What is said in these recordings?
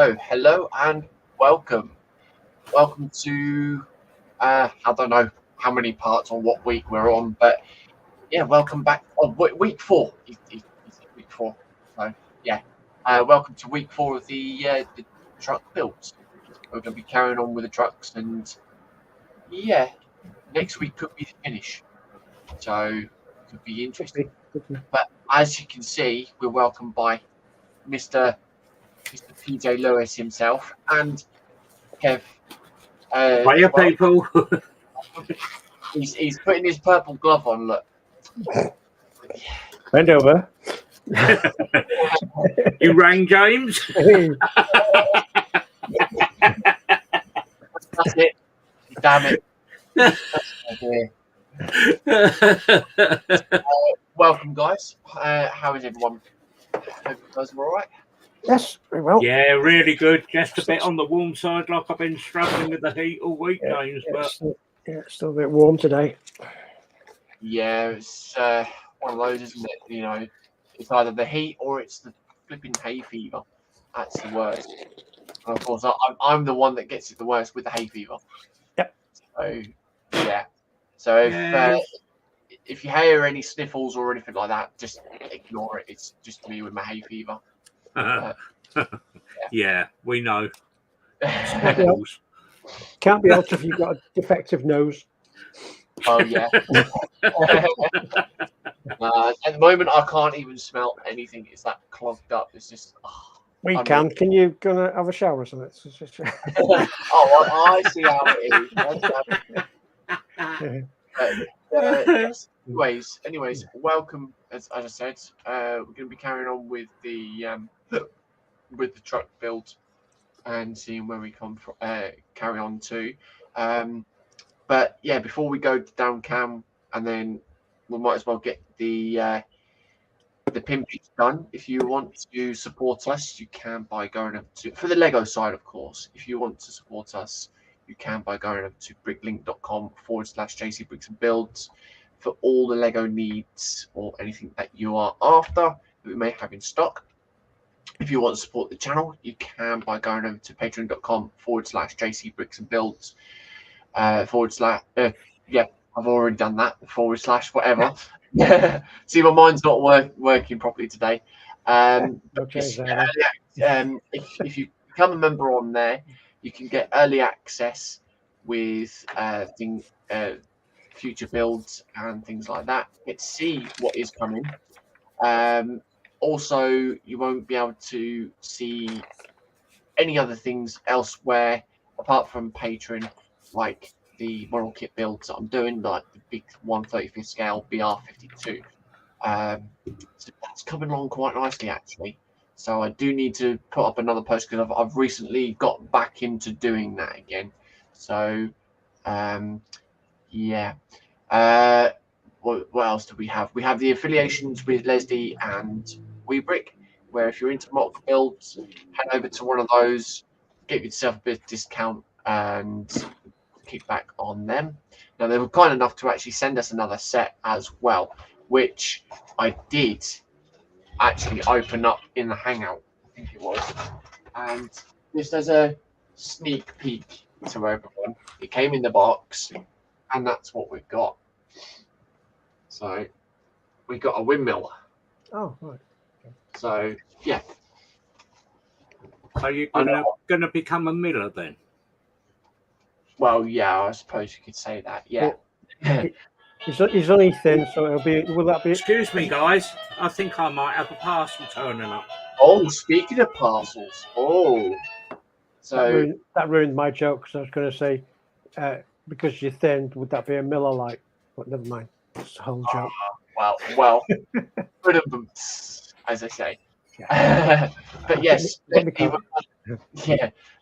Hello and welcome. Welcome to I don't know how many parts or what week we're on, but yeah, welcome back. Oh, week four. It's week four. So yeah, welcome to week four of the truck builds. We're going to be carrying on with the trucks, and yeah, next week could be the finish. So it could be interesting. But as you can see, we're welcomed by Mr. PJ Lewis himself and Kev. Hiya, well. people. He's putting his purple glove on. Look. Bend over. You rang James? That's it. Damn it. Welcome, guys. How is everyone? Hope you guys are all right. Yes, very well. Yeah, really good. Just a bit on the warm side, like I've been struggling with the heat all week, James. But It's still a bit warm today. Yeah, it's one of those, isn't it? You know, it's either the heat or it's the flipping hay fever. That's the worst. And of course, I'm the one that gets it the worst with the hay fever. Yep. So yeah. So if you hear any sniffles or anything like that, just ignore it. It's just me with my hay fever. yeah, we know. Can't be helped if you've got a defective nose. Oh yeah. At the moment, I can't even smell anything. It's that clogged up. It's just. We can. Can you go and have a shower or something? I see how it is. Anyways, welcome. As I said, we're going to be carrying on with the truck build and seeing where we come from. Carry on to. But yeah, before we go down cam, and then we might as well get the pin page done. If you want to support us, you can by going up to, for the Lego side, of course. If you want to support us, you can by going up to bricklink.com/JC Bricks and Builds for all the Lego needs or anything that you are after that we may have in stock. If you want to support the channel, you can by going over to patreon.com/JC Bricks and Builds. Yeah, I've already done that. / whatever. See, my mind's not working properly today. If you become a member on there, you can get early access with future builds and things like that. Get to see what is coming. Also, you won't be able to see any other things elsewhere apart from Patreon, like the model kit builds that I'm doing, like the big 1/35 scale BR52. So that's coming along quite nicely, actually. So I do need to put up another post because I've recently got back into doing that again. So yeah. What else do we have? We have the affiliations with LesDiy and Webricks, where if you're into mock builds, head over to one of those, get yourself a bit of discount and kickback on them. Now, they were kind enough to actually send us another set as well, which I did actually open up in the Hangout, I think it was. And just as a sneak peek to everyone, it came in the box, and that's what we've got. So we got a windmill. Oh, right. Okay. So yeah. Are you going to become a miller then? Well, yeah, I suppose you could say that. Yeah. He's only thin, so it'll be. Will that be? Excuse me, guys. I think I might have a parcel turning up. Oh, speaking of parcels. Oh. So that ruined my joke because I was going to say, because you're thin, would that be a miller light? But never mind. It's a whole joke. Well, as I say. Yeah. But yes,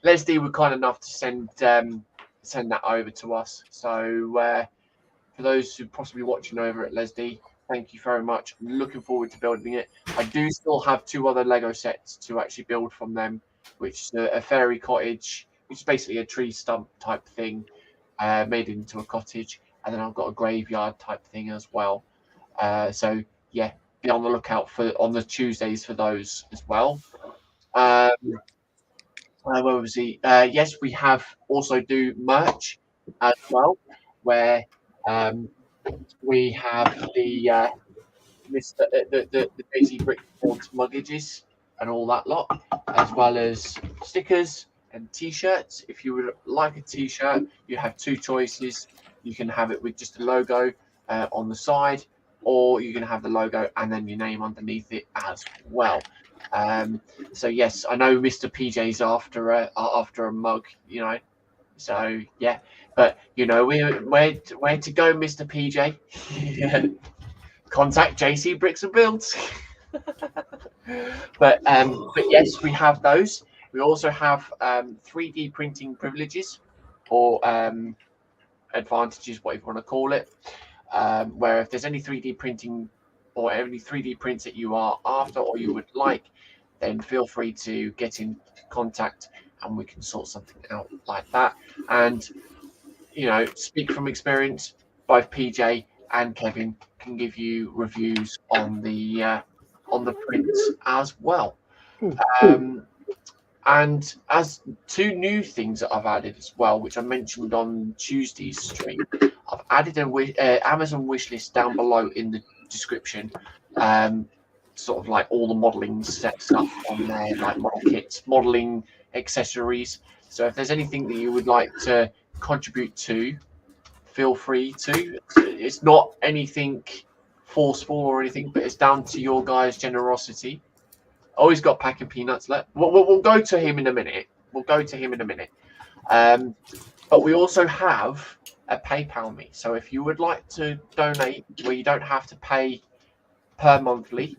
LesDiy were kind enough to send that over to us. So for those who possibly watching over at LesDiy, thank you very much. I'm looking forward to building it. I do still have 2 other Lego sets to actually build from them, which is a fairy cottage, which is basically a tree stump type thing made into a cottage. And then I've got a graveyard type thing as well. So yeah, be on the lookout on the Tuesdays for those as well. Where was he? Yes, we have also do merch as well, where we have the Mr. The Daisy Brick Board muggages and all that lot, as well as stickers and T-shirts. If you would like a T-shirt, you have two choices. You can have it with just a logo on the side, or you can have the logo and then your name underneath it as well. So yes, I know Mr. PJ's after a mug, you know. So yeah, but you know where to go, Mr. PJ. Contact JC Bricks and Builds. but yes, we have those. We also have 3D printing privileges or advantages, whatever you want to call it. Where if there's any 3D printing or any 3D prints that you are after or you would like, then feel free to get in contact and we can sort something out like that. And you know, speak from experience, both PJ and Kevin can give you reviews on the prints as well. And as two new things that I've added as well, which I mentioned on Tuesday's stream, I've added a Amazon wish list down below in the description. Sort of like all the modeling stuff on there, like model kits, modeling accessories. So if there's anything that you would like to contribute to, feel free to. It's not anything forceful or anything, but it's down to your guys' generosity. Always got packing peanuts left. We'll go to him in a minute. But we also have a PayPal me. So if you would like to donate, where you don't have to pay per monthly,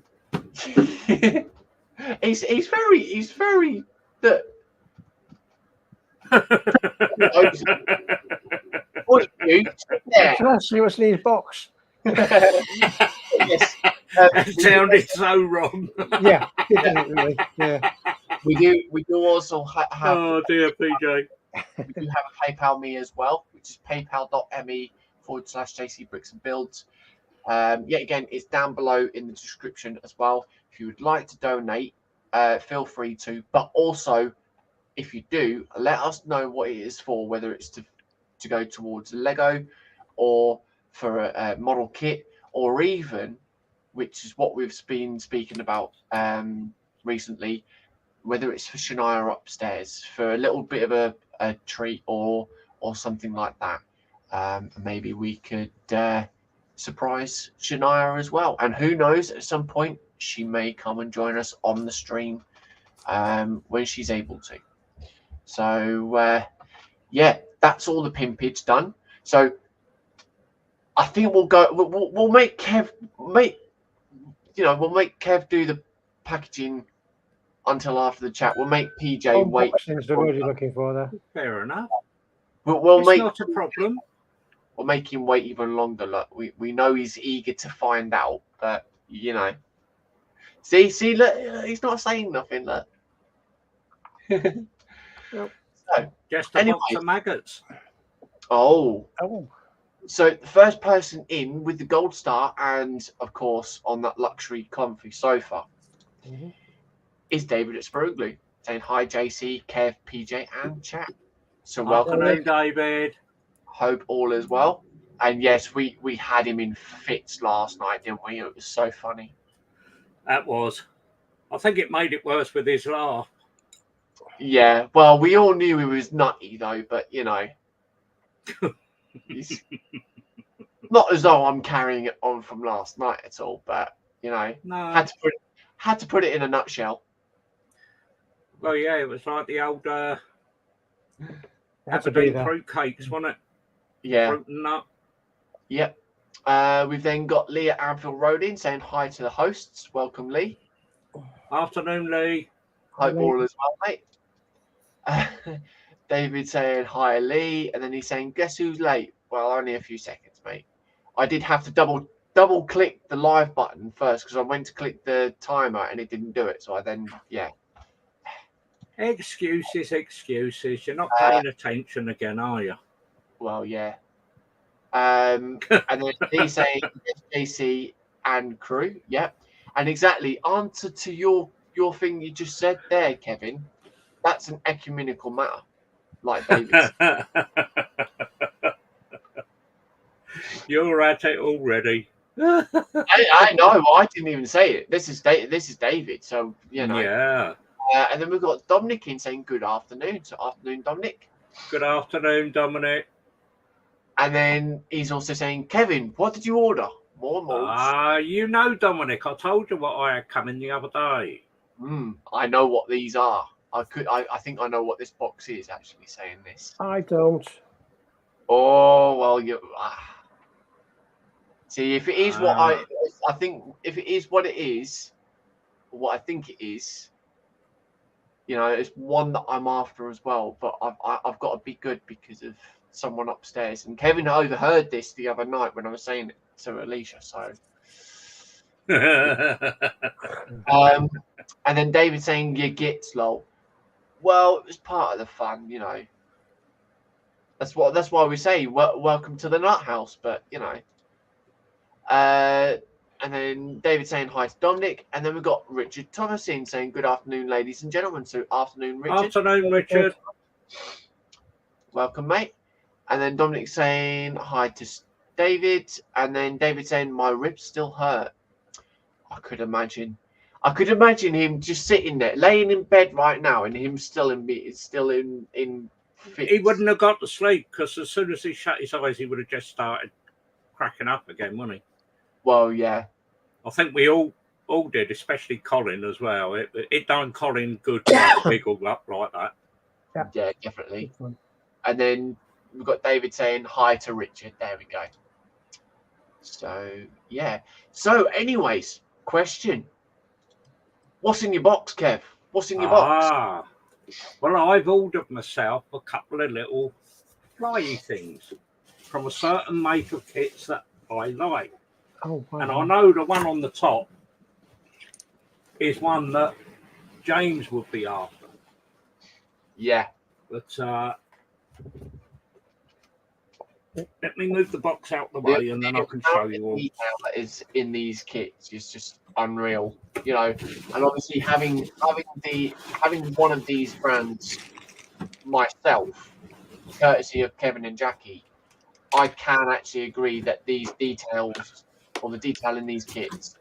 he's very What you there? Let's see what's in his box. Yes. It sounded so wrong. Yeah, really. Yeah. We do also have. Oh dear, PJ. We do have a PayPal me as well, which is paypal.me/JC Bricks and Builds. Yet again, it's down below in the description as well. If you would like to donate, feel free to. But also, if you do, let us know what it is for, whether it's to go towards Lego or for a model kit, or even, which is what we've been speaking about recently, whether it's for Shania upstairs for a little bit of a treat or something like that. Maybe we could surprise Shania as well. And who knows, at some point she may come and join us on the stream when she's able to. So yeah, that's all the pimpage done. So I think we'll go. We'll make Kev do the packaging until after the chat. We'll make PJ wait. Unboxing's the word you're looking for there. Fair enough. We'll It's make not a problem. We'll make him wait even longer. Look, we know he's eager to find out, but you know, see, look, he's not saying nothing. Look. So, Just a box of maggots. Oh. Oh. So the first person in with the gold star and, of course, on that luxury comfy sofa is David at Sproglu saying hi, JC, Kev, PJ, and chat. So welcome, Afternoon, David. Hope all is well. And yes, we had him in fits last night, didn't we? It was so funny. That was. I think it made it worse with his laugh. Yeah, well, we all knew he was nutty though, but you know, he's not as though I'm carrying it on from last night at all. But you know, No. had to put it in a nutshell. Well, yeah, it was like the old Had to be Aberdeen there. fruit cakes, wasn't it? Yeah. Fruit and nut. Yep. We've then got Lee at Anfield Road in saying hi to the hosts. Welcome, Lee. Afternoon, Lee. Hope all is well, mate. David saying hi, Lee, and then he's saying, "Guess who's late?" Well, only a few seconds, mate. I did have to double click the live button first because I went to click the timer and it didn't do it. So I then, yeah. Excuses. You're not paying attention again, are you? Well, yeah. And then he's saying JC and crew. Yep. And exactly answer to your thing you just said there, Kevin. that's an ecumenical matter, like David's. You're at it already. I know. I didn't even say it. This is David. So you know. Yeah. And then we've got Dominic in saying good afternoon. So afternoon, Dominic. Good afternoon, Dominic. And then he's also saying, Kevin, what did you order? More malls. You know, Dominic, I told you what I had coming the other day. I know what these are. I think I know what this box is. Actually, saying this. I don't. Oh well, you. See, if it is what I think, if it is what it is, what I think it is, you know, it's one that I'm after as well. But I've got to be good because of someone upstairs. And Kevin overheard this the other night when I was saying it to Alicia. So, and then David saying you get slow. Well, it was part of the fun, you know. That's why we say welcome to the Nut House. But you know. And then David saying hi to Dominic, and then we've got Richard Thomasin saying good afternoon, ladies and gentlemen. So afternoon, Richard. Afternoon, Richard. Welcome, mate. And then Dominic saying hi to David, and then David saying my ribs still hurt. I could imagine him just sitting there, laying in bed right now, and him still in fits. He wouldn't have got to sleep because as soon as he shut his eyes, he would have just started cracking up again, wouldn't he? Well, yeah. I think we all did, especially Colin as well. It done Colin good to wiggle up like that. Yeah, definitely. And then we've got David saying hi to Richard. There we go. So, yeah. So, anyways, question. What's in your box, Kev? What's in your box? Well, I've ordered myself a couple of little flyy things from a certain make of kits that I like. Oh, wow. And I know the one on the top is one that James would be after. Yeah. But let me move the box out the way and then I can show you all. The detail that is in these kits is just unreal, you know. And obviously having one of these brands myself, courtesy of Kevin and Jackie, I can actually agree that these details, or the detail in these kits,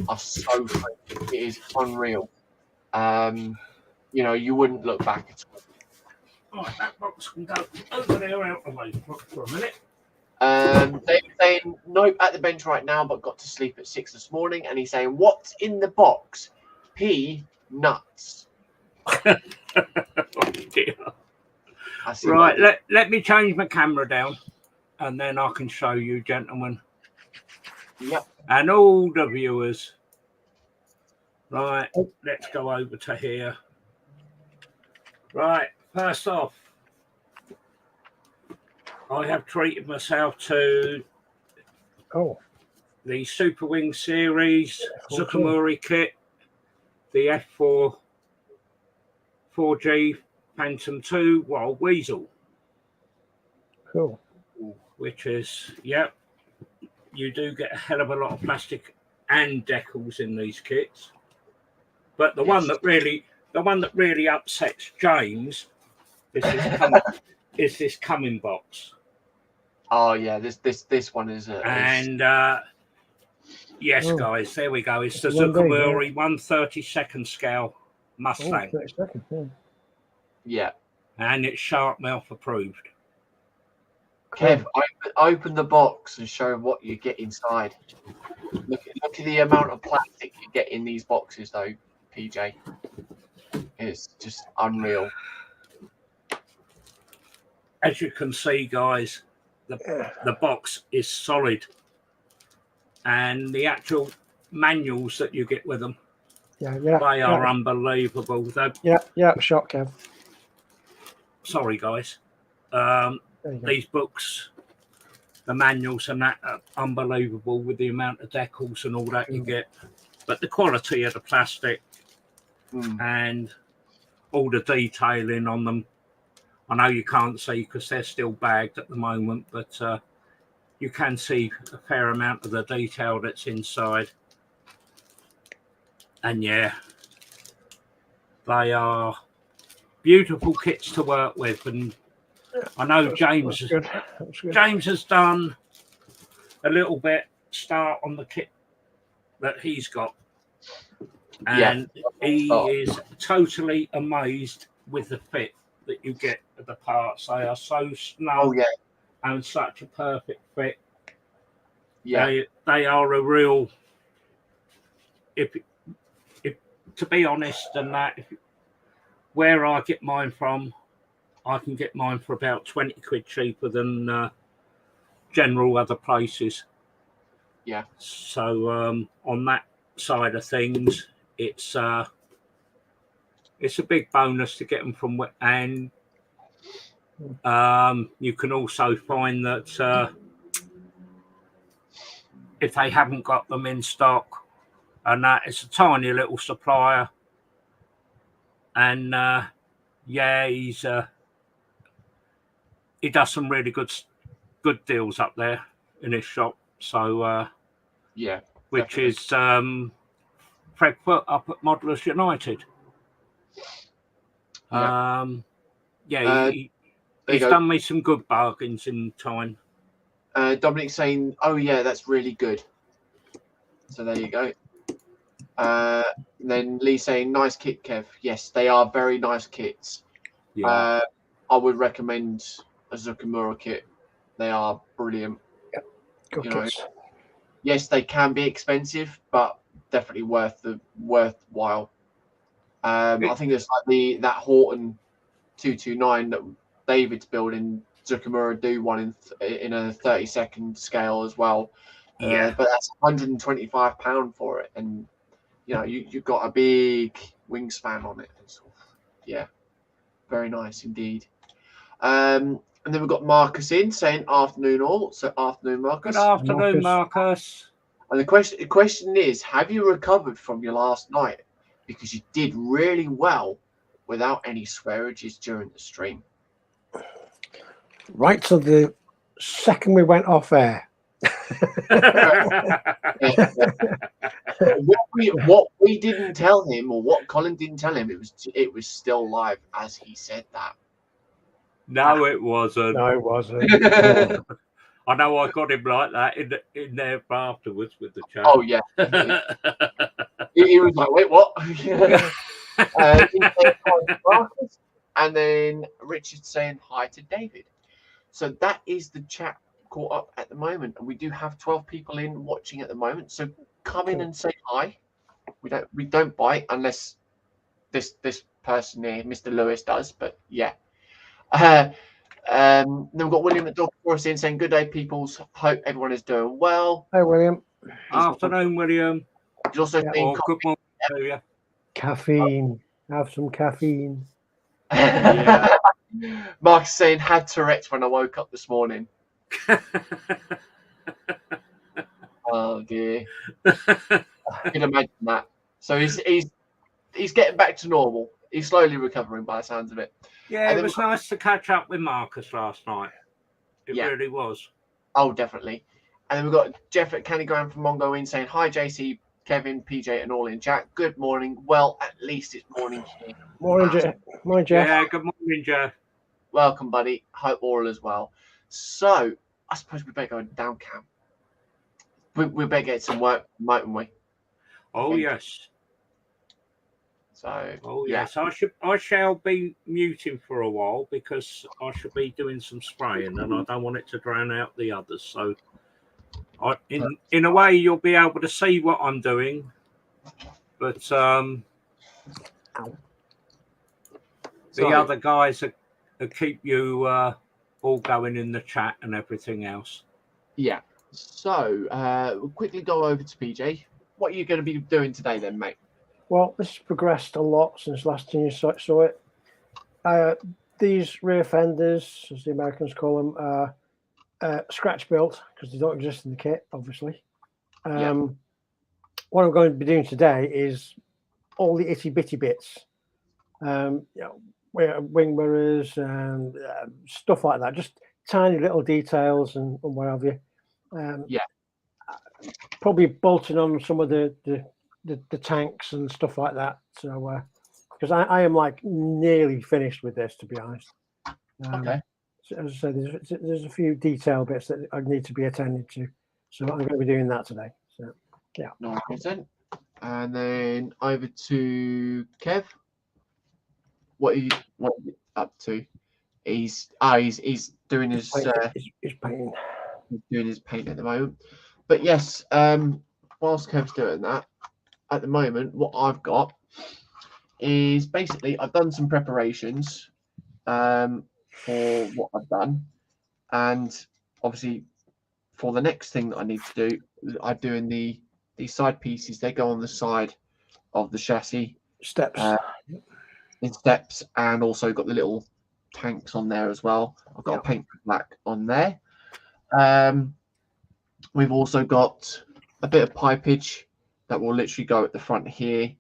are so great. It is unreal. You know, you wouldn't look back at all. Right, that box can go over there out the way for a minute. David saying, nope, at the bench right now, but got to sleep at 6 this morning. And he's saying, what's in the box? Nuts. Oh dear. Right, let me change my camera down and then I can show you, gentlemen. Yep. And all the viewers. Right, let's go over to here. Right, first off, I have treated myself to the Super Wing series Zucamori kit, the F4 4G Phantom 2 Wild Weasel. Cool. Which is, you do get a hell of a lot of plastic and decals in these kits. But the one that really upsets James is this coming box. Oh yeah, this one is yes, guys, there we go. It's the Zucamori 1/32 scale Mustang. 32nd, yeah. And it's sharp mouth approved. Kev, open the box and show what you get inside. Look at the amount of plastic you get in these boxes, though, PJ. It's just unreal. As you can see, guys, the box is solid, and the actual manuals that you get with them, they are unbelievable. Shot, Kev. Sorry, guys. These books, the manuals and that are unbelievable with the amount of decals and all that you get. But the quality of the plastic and all the detailing on them, I know you can't see because they're still bagged at the moment, but you can see a fair amount of the detail that's inside. And yeah, they are beautiful kits to work with, and I know James has done a little bit start on the kit that he's got, and he is totally amazed with the fit that you get of the parts. They are so snug and such a perfect fit. They are a real, if to be honest, and that where I get mine from, I can get mine for about 20 quid cheaper than general other places. Yeah. So on that side of things, it's a big bonus to get them from, and you can also find that if they haven't got them in stock, and that it's a tiny little supplier, and he does some really good deals up there in his shop. So which is Fred Foot up at Modellers United. He's done me some good bargains in time. Dominic's saying, "Oh yeah, that's really good." So there you go. Then Lee saying, "Nice kit, Kev." Yes, they are very nice kits. Yeah. I would recommend a Zucchimura kit. They are brilliant. Yep. Good kits. Yes, they can be expensive, but definitely worthwhile. I think it's like that Horton 229 that David's building. Zucchimura do one in a 30-second scale as well. Yeah. But that's £125 for it, and you've got a big wingspan on it. So, yeah, very nice indeed. And then we've got Marcus in saying afternoon all. So afternoon, Marcus. Good afternoon, Marcus. And the question is, have you recovered from your last night? Because you did really well without any swearages during the stream. Right till the second we went off air. What we didn't tell him, or what Colin didn't tell him, it was still live as he said that. No, it wasn't. No, it wasn't. I know I got him like that in there afterwards with the chat. Oh yeah. He was like, "Wait, what?" And then Richard saying hi to David. So that is the chat caught up at the moment, and we do have 12 people in watching at the moment. So come in and say hi. We don't bite unless this person here, Mr. Lewis, does. But yeah. Then we've got William at Dog Forest in saying, "Good day, peoples. Hope everyone is doing well." Hi, William. Afternoon, William. He's also saying, good morning to you. Caffeine. Have some caffeine. Yeah. Mark's saying, "Had Tourette's when I woke up this morning." Oh dear. I can imagine that. So he's getting back to normal. He's slowly recovering by the sounds of it. Yeah, it was nice to catch up with Marcus last night. It really was. Oh, definitely. And then we've got Jeff at Candygram from Mongo in saying, "Hi, JC, Kevin, PJ, and all in chat. Good morning." Well, at least it's morning here. Morning, Jeff. Morning, Jeff. Yeah, good morning, Jeff. Welcome, buddy. Hope all as well. So, I suppose we better go down camp. We better get some work, mightn't we? Oh, yes. So, yes, I shall be muting for a while because I should be doing some spraying and I don't want it to drown out the others. So, in a way, you'll be able to see what I'm doing, but the other guys will keep you all going in the chat and everything else. Yeah. So, we'll quickly go over to PJ. What are you going to be doing today, then, mate? Well, this has progressed a lot since last time you saw it. These rear fenders, as the Americans call them, are scratch built because they don't exist in the kit, obviously. What I'm going to be doing today is all the itty bitty bits, wing mirrors and stuff like that, just tiny little details and what have you. Probably bolting on some of the tanks and stuff like that. So because I am like nearly finished with this, to be honest. Okay. So as I said, there's a few detail bits that I need to be attended to, so I'm going to be doing that today. So yeah. No reason. And then over to Kev. What are you up to? He's doing his He's painting. he's doing his paint at the moment. But yes, whilst Kev's doing that, at the moment, what I've got is basically I've done some preparations for what I've done, and obviously for the next thing that I need to do, I'm doing these side pieces. They go on the side of the chassis Steps. in steps, and also got the little tanks on there as well. I've got a paint black on there. We've also got a bit of pipage that will literally go at the front here.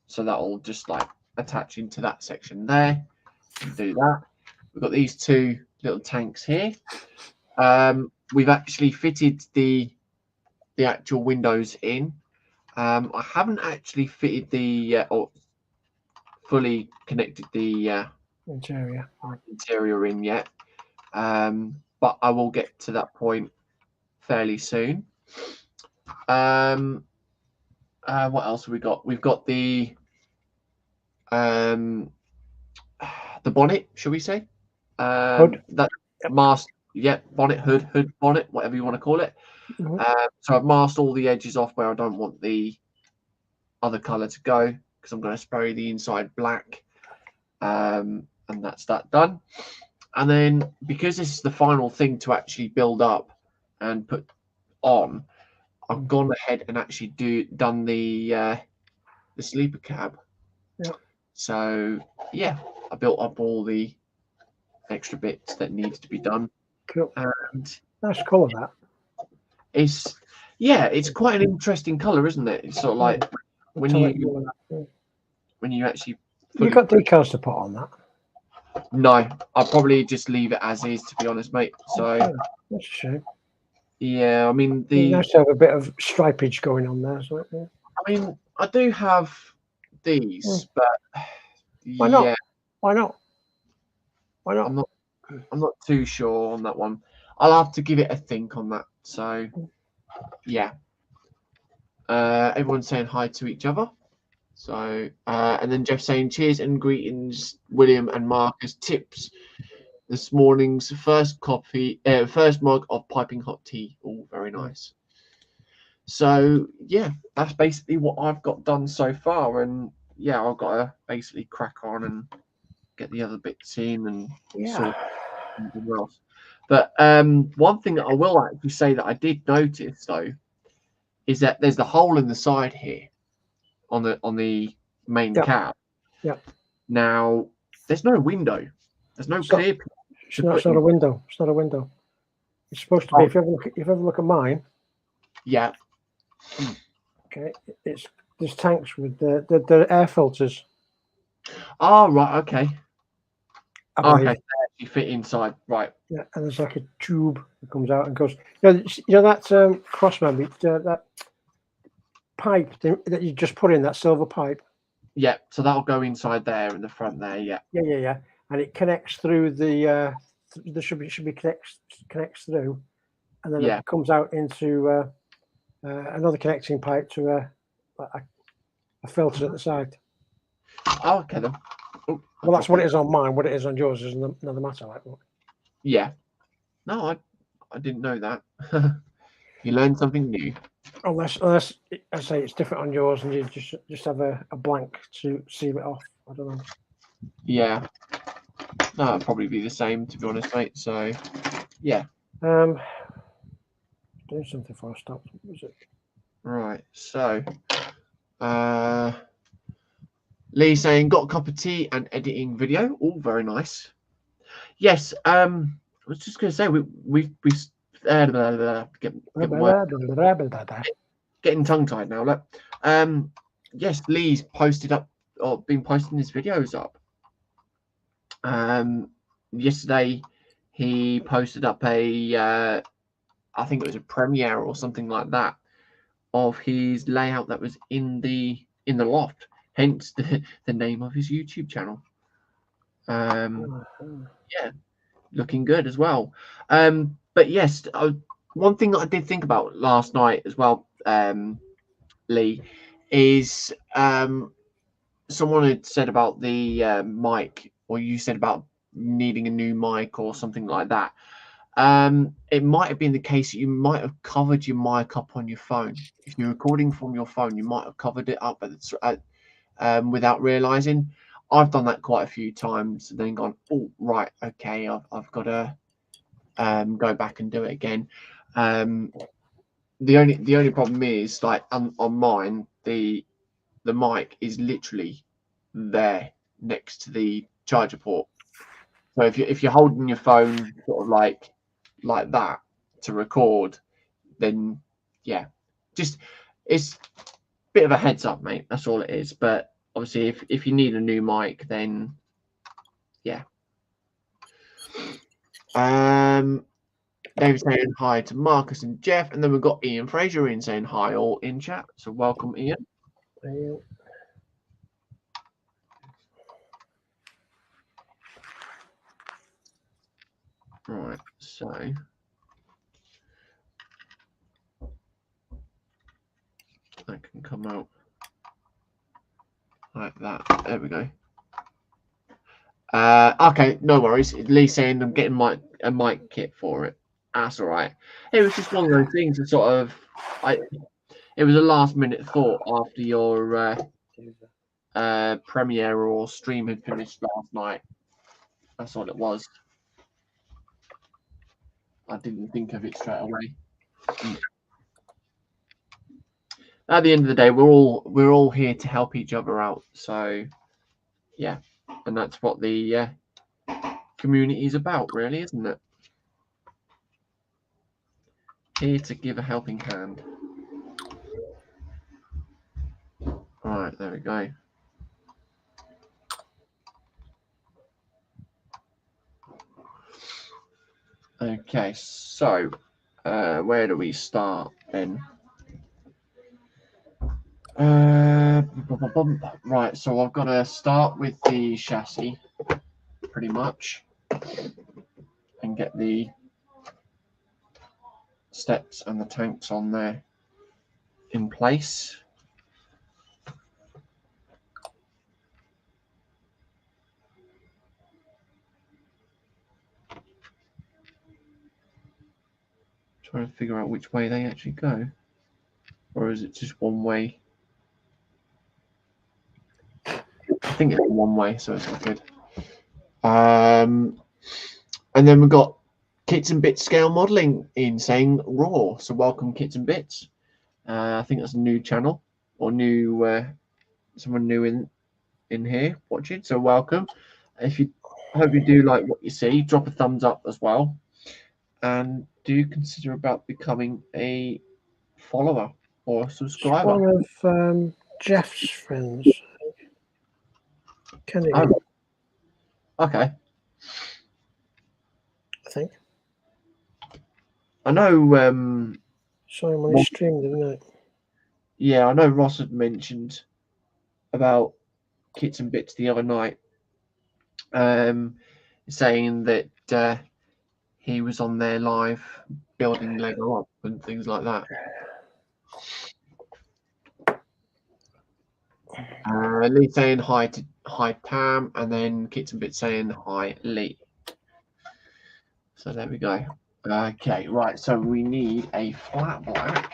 So that'll just like attach into that section there and do that. We've got these two little tanks here. We've actually fitted the actual windows in. I haven't actually fitted the or fully connected the interior in yet, but I will get to that point fairly soon. What else have we got? We've got the bonnet, shall we say? Hood. That mask. Yeah, bonnet, hood, bonnet, whatever you want to call it. So I've masked all the edges off where I don't want the other color to go, because I'm going to spray the inside black, and that's that done. And then because this is the final thing to actually build up and put on, I've gone ahead and actually done the sleeper cab. So yeah, I built up all the extra bits that needs to be done. Cool. And nice colour that. It's quite an interesting colour, isn't it? It's sort of like when you actually you got decals to put on that. No, I'll probably just leave it as is, to be honest, mate. So that's a shame. Yeah, I mean nice to have a bit of stripage going on there. So, I mean, I do have these, but why not? Why not? Why not? I'm not too sure on that one. I'll have to give it a think on that. So yeah. Everyone's saying hi to each other. So and then Jeff saying cheers and greetings, William and Marcus. Tips this morning's first mug of piping hot tea. Oh, very nice. So yeah, that's basically what I've got done so far, and yeah, I've got to basically crack on and get the other bits in and sort something else. But one thing that I will actually say that I did notice though is that there's the hole in the side here on the main cab. Now there's no window. There's no clear. It's not a window. It's not a window. It's supposed to be. If you ever look at mine. Yeah. Okay. There's tanks with the air filters. Oh right. Okay. Okay. They actually fit inside. Right. Yeah, and there's like a tube that comes out and goes. You know that cross member, that pipe that you just put in, that silver pipe. Yeah, so that'll go inside there in the front there. Yeah. Yeah, and it connects through the. There should be connects through, and then it comes out into another connecting pipe to a filter at the side. Oh, okay then. Oh, well, that's what it is on mine. What it is on yours is another matter. Like what? Yeah. No, I didn't know that. You learned something new. Unless I say it's different on yours, and you just have a blank to seal it off. I don't know. Yeah. No, it'd probably be the same, to be honest, mate. So, yeah. Doing something before I stop. What was it? Right. So, Lee saying got a cup of tea and editing video. All very nice. Yes. I was just going to say we getting tongue tied now. Look. Yes, Lee's posted up or been posting his videos up. Yesterday he posted up I think it was a premiere or something like that of his layout that was in the loft. hence the name of his YouTube channel. Yeah, looking good as well. But yes, one thing that I did think about last night as well, Lee, is someone had said about the mic, or you said about needing a new mic or something like that. It might have been the case that you might have covered your mic up on your phone. If you're recording from your phone, you might have covered it up without realizing. I've done that quite a few times and then gone, oh, right, okay, I've got to go back and do it again. The only problem is, like, on mine, the mic is literally there next to the charger port. So if you're holding your phone sort of like that to record, then yeah, just it's a bit of a heads up, mate. That's all it is. But obviously, if you need a new mic, then yeah. David saying hi to Marcus and Jeff, and then we've got Ian Fraser in saying hi all in chat. So welcome, Ian. Right, so that can come out like that. There we go. Okay, no worries. Lee's saying I'm getting a mic kit for it. That's all right. It was just one of those things that sort of, it was a last minute thought after your premiere or stream had finished last night. That's all it was. I didn't think of it straight away. At the end of the day, we're all here to help each other out. So yeah, and that's what the community is about, really, isn't it? Here to give a helping hand. All right, there we go. Okay, so where do we start then? Right, so I've got to start with the chassis, pretty much, and get the steps and the tanks on there in place. Trying to figure out which way they actually go, or is it just one way? I think it's one way, so it's all good. And then we've got Kits and Bits Scale Modeling in saying raw. So welcome, Kits and Bits. I think that's a new channel or new someone new in here watching. So welcome. If you hope you do like what you see, drop a thumbs up as well, and do consider about becoming a follower or a subscriber. One of Jeff's friends. Kenny. Oh, okay. I think. I know. Saw him on his stream, didn't I? Yeah, I know Ross had mentioned about Kits and Bits the other night, saying that he was on there live building Lego up and things like that. Lee saying hi Pam, and then Kits and Bits saying hi Lee. So there we go. Okay, right. So we need a flat black.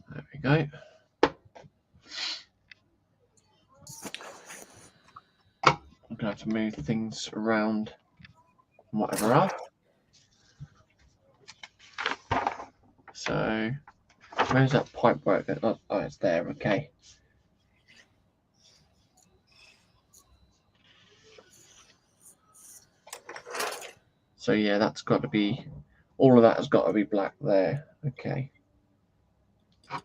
There we go. I'm gonna have to move things around and whatever else. So where's that pipe work? Oh, it's there. Okay. So yeah, that's got to be, all of that has got to be black there. Okay. I'm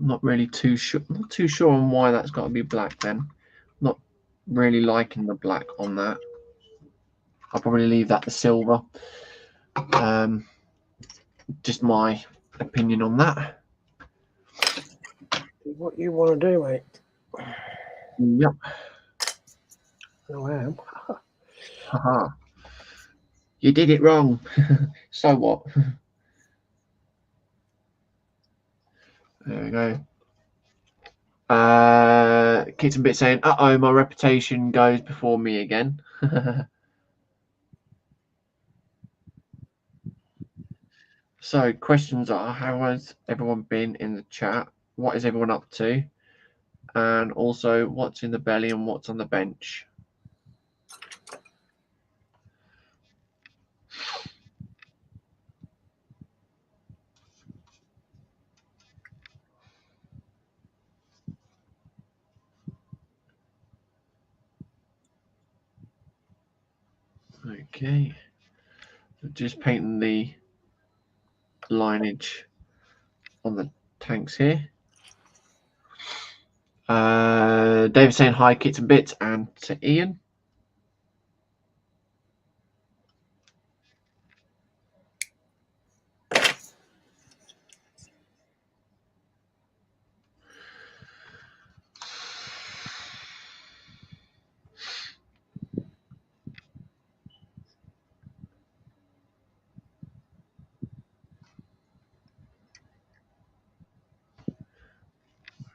not really too sure. Not too sure on why that's got to be black then. Not really liking the black on that. I'll probably leave that to silver. Just my opinion on that. What you want to do, mate? Yep. No, I am. Haha. You did it wrong. So what? There we go. Kitten Bit saying, "Uh-oh, my reputation goes before me again." So questions are, how has everyone been in the chat? What is everyone up to? And also, what's in the belly and what's on the bench? Okay. Just painting the lineage on the tanks here. David saying hi, Kits and Bits, and to Ian.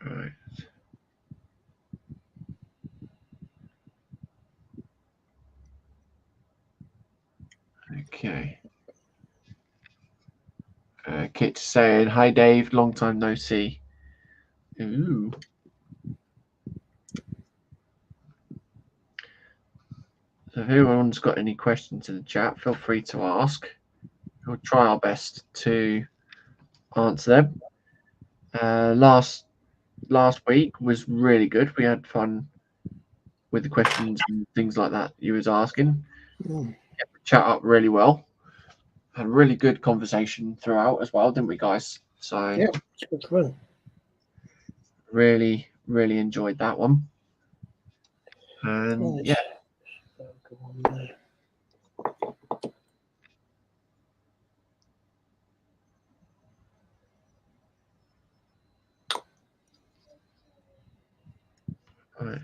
Right. Okay. Kit saying, hi Dave, long time no see. Ooh. So if anyone's got any questions in the chat, feel free to ask. We'll try our best to answer them. Last week was really good. We had fun with the questions and things like that you was asking. Kept the chat up really well. Had a really good conversation throughout as well, didn't we, guys? So Yeah, it's good fun. Really, really enjoyed that one. And yeah. Go on there. Right.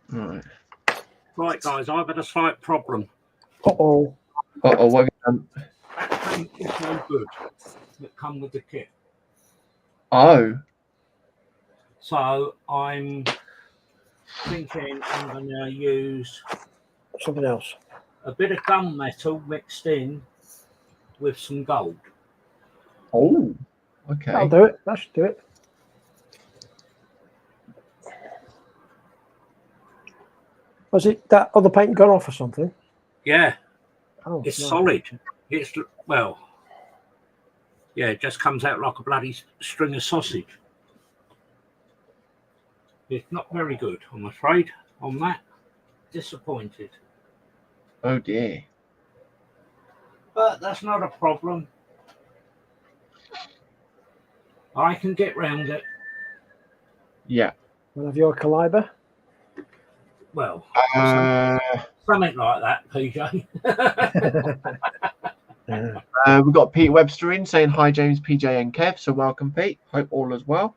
Right. Right, guys, I've had a slight problem. Uh-oh. Uh-oh, what have you done? That paint is no good that come with the kit. Oh. So I'm thinking I'm going to use Something else. a bit of gunmetal mixed in with some gold. Oh. Okay. That'll do it. That should do it. Was it that other paint gone off or something? Yeah, Oh, it's no. solid. It's, well, yeah, it just comes out like a bloody string of sausage. It's not very good, I'm afraid, on that. Disappointed. Oh dear. But that's not a problem. I can get round it. Yeah. We'll have your caliber. Well, something like that, PJ. We've got Pete Webster in saying hi, James, PJ, and Kev. So welcome, Pete. Hope all is well.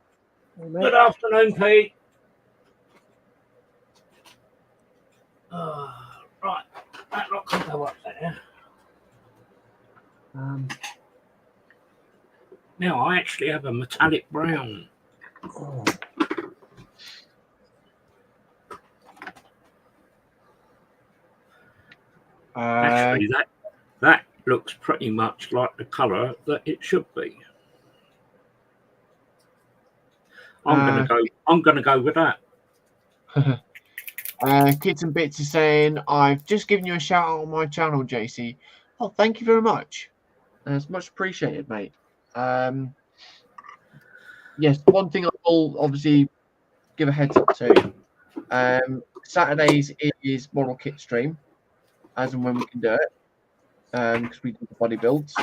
Good afternoon, Pete. Right, that lot can go up there. Now, I actually have a metallic brown. Oh. Actually, that looks pretty much like the colour that it should be. I'm gonna go with that. Kits and Bits is saying, I've just given you a shout out on my channel, JC. Oh, thank you very much. It's much appreciated, mate. Yes, one thing I will obviously give a heads up to. Saturdays is model kit stream, as and when we can do it, because we do the body builds.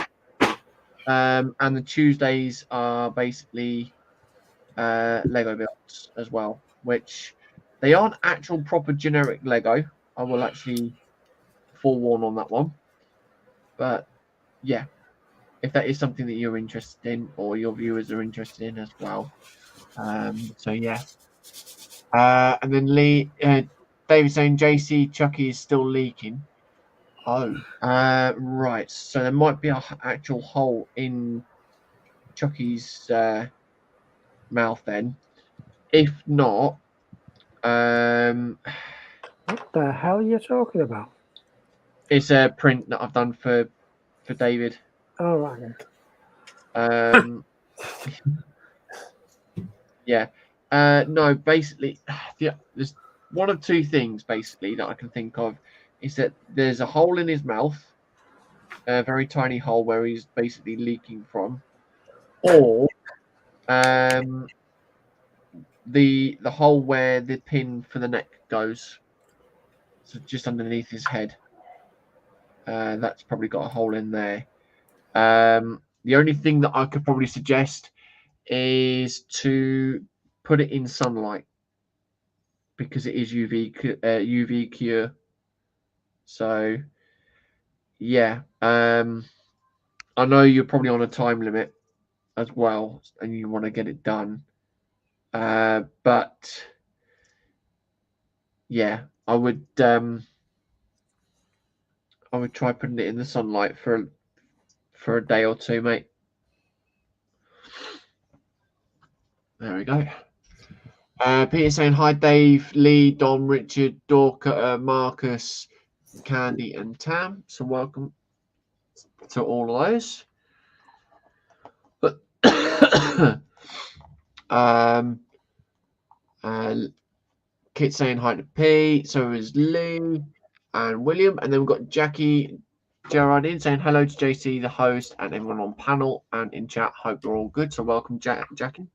And the Tuesdays are basically Lego builds as well, which they aren't actual proper generic Lego. I will actually forewarn on that one. But yeah, if that is something that you're interested in or your viewers are interested in as well. So yeah. And then David saying JC Chucky is still leaking. Oh, right. So there might be an actual hole in Chucky's mouth then. If not, What the hell are you talking about? it's a print that I've done for David. All right. Yeah. No, basically, yeah, there's one of two things basically that I can think of is that there's a hole in his mouth, a very tiny hole where he's basically leaking from, or the hole where the pin for the neck goes, so just underneath his head. That's probably got a hole in there. The only thing that I could probably suggest is to put it in sunlight because it is UV cure. So yeah, I know you're probably on a time limit as well, and you want to get it done. But yeah, I would try putting it in the sunlight for a day or two, mate. There we go. Peter saying hi, Dave, Lee, Dom, Richard, Dorker, Marcus, Candy, and Tam. So welcome to all of those. But Kit saying hi to Pete. So is Lee and William, and then we've got Jackie Gerardine saying hello to JC, the host, and everyone on panel and in chat. Hope you're all good. So welcome, Jackie.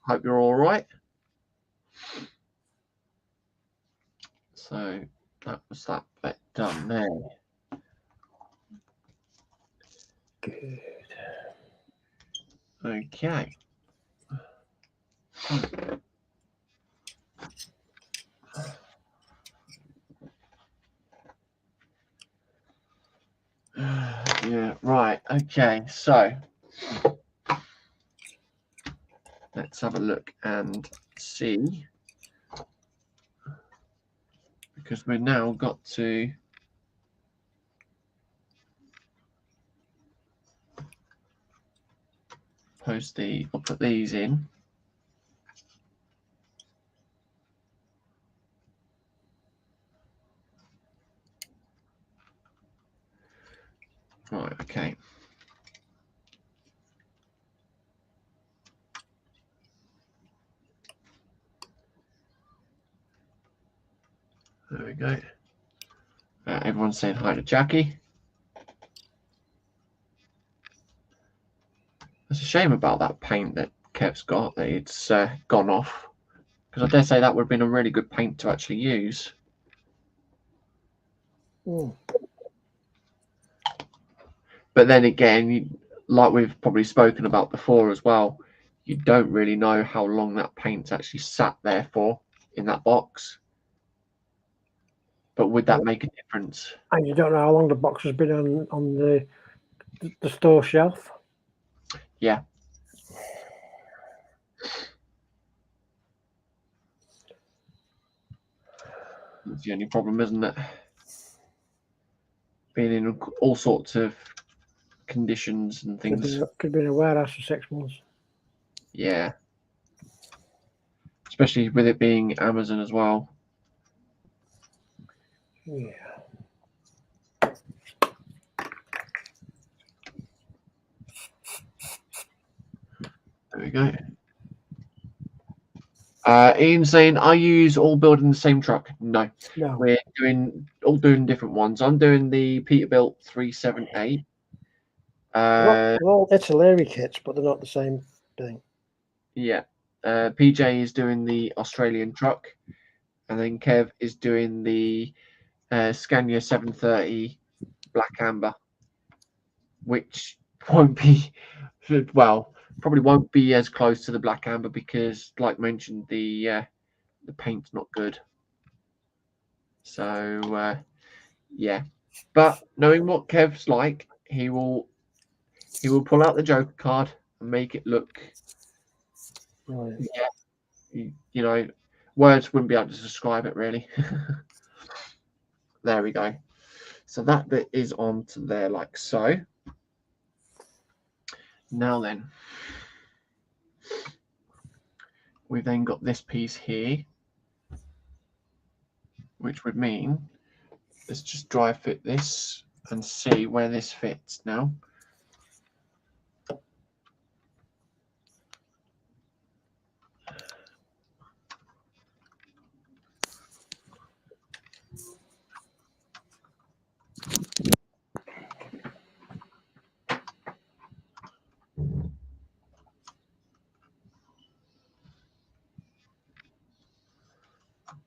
Hope you're all right. So that was that bit done there. Good. Okay. Yeah, right. Okay, so let's have a look and see, because we've now got to post I'll put these in. Right, okay. There we go. Everyone's saying hi to Jackie. It's a shame about that paint that Kev's got, that it's gone off. Because I dare say that would have been a really good paint to actually use. Mm. But then again, like we've probably spoken about before as well, you don't really know how long that paint's actually sat there for in that box. But would that make a difference? And you don't know how long the box has been on the store shelf. Yeah. That's the only problem, isn't it? Being in all sorts of conditions and things. Could be in a warehouse for 6 months. Yeah. Especially with it being Amazon as well. Yeah. There we go. Ian saying, I use all building the same truck. No. We're all doing different ones. I'm doing the Peterbilt 378. They're all Italeri kits, but they're not the same thing. Yeah. PJ is doing the Australian truck, and then Kev is doing the Scania 730 Black Amber, which won't be, well, probably won't be as close to the Black Amber because, like mentioned, the paint's not good. So yeah, but knowing what Kev's like, he will pull out the Joker card and make it look. Right. Yeah, you know, words wouldn't be able to describe it really. There we go. So that bit is on to there like so. Now then, we've then got this piece here, which would mean let's just dry fit this and see where this fits now.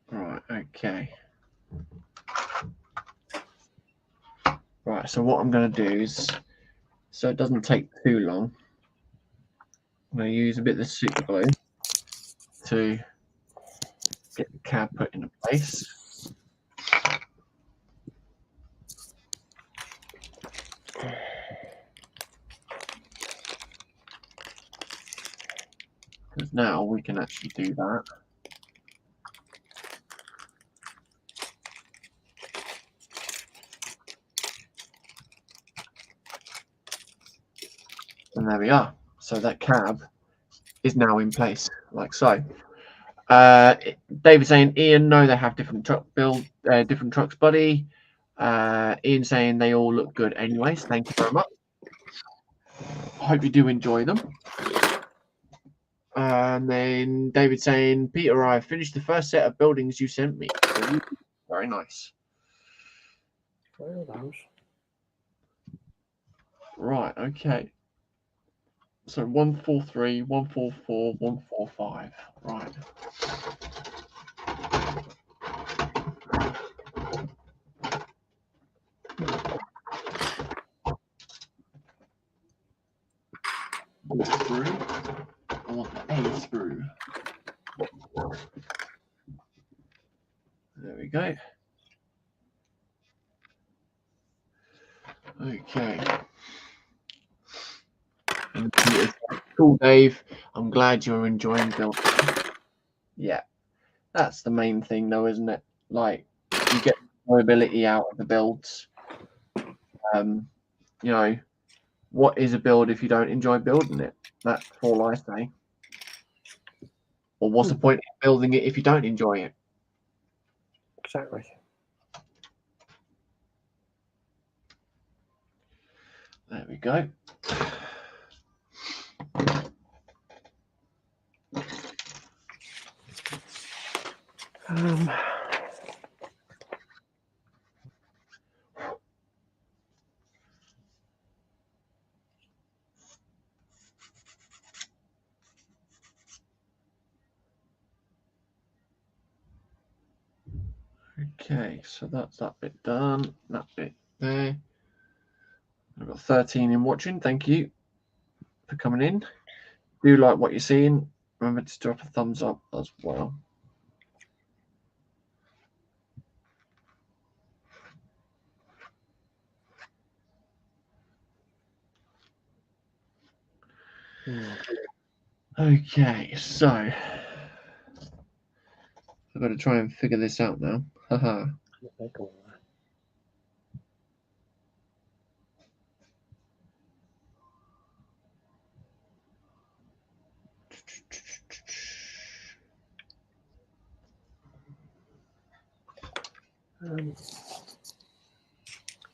Right, okay. Right, so what I'm going to do is, so it doesn't take too long, I'm going to use a bit of the super glue to get the cab put into place. Because now we can actually do that. And there we are. So that cab is now in place, like so. David saying, Ian, no, they have different truck build, different trucks, buddy. Ian saying they all look good anyways. Thank you very much. Hope you do enjoy them. And then David saying, Peter, I finished the first set of buildings you sent me. Very nice. Right, okay. So 143, 144, 145. Right. Screw. I want the A screw. There we go. Okay. Cool, Dave. I'm glad you're enjoying building. Yeah, that's the main thing, though, isn't it? Like, you get mobility out of the builds. You know, what is a build if you don't enjoy building it? That's all I say. Or what's the point in building it if you don't enjoy it? Exactly. There we go. Okay, so that's that bit done. That bit there. I've got 13 in watching. Thank you for coming in. Do you like what you're seeing? Remember to drop a thumbs up as well. Okay, so I've got to try and figure this out now. Haha.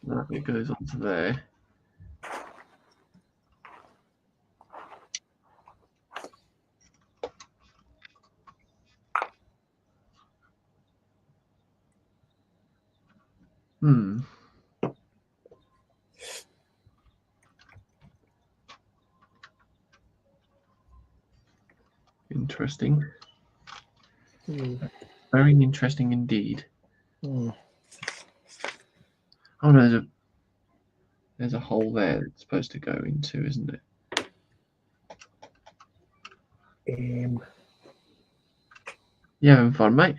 That bit goes onto there. interesting. Hmm. Very interesting indeed. Hmm. Oh no, there's a hole there that's supposed to go into, isn't it? You having fun, mate?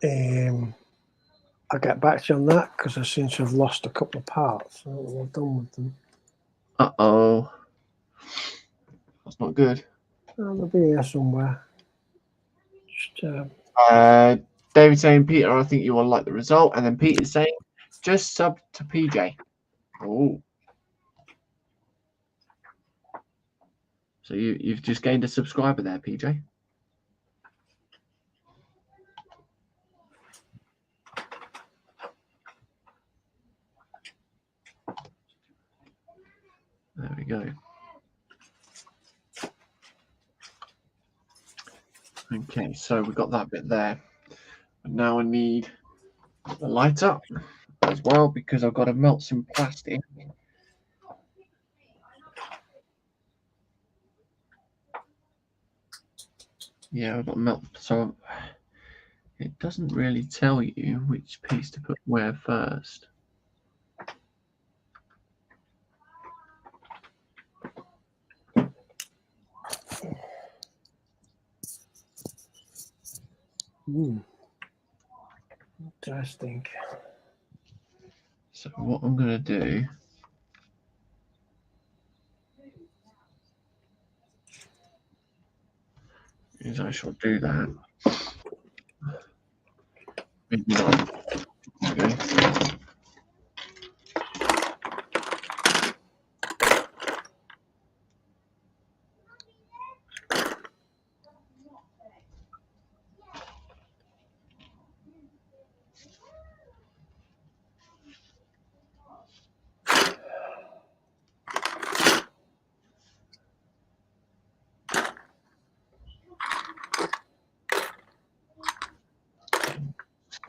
I'll get back to you on that because I seem to have lost a couple of parts. I don't know what I've done with them. Uh-oh. That's not good. Oh, they'll be here somewhere. Just, David saying, Peter, I think you will like the result. And then Peter saying, just sub to PJ. Oh. So you've just gained a subscriber there, PJ. There we go. Okay, so we've got that bit there. But now I need the lighter as well because I've got to melt some plastic. Yeah, I've got to melt. So it doesn't really tell you which piece to put where first. interesting. So what I'm going to do is I shall do that. Maybe not. Okay.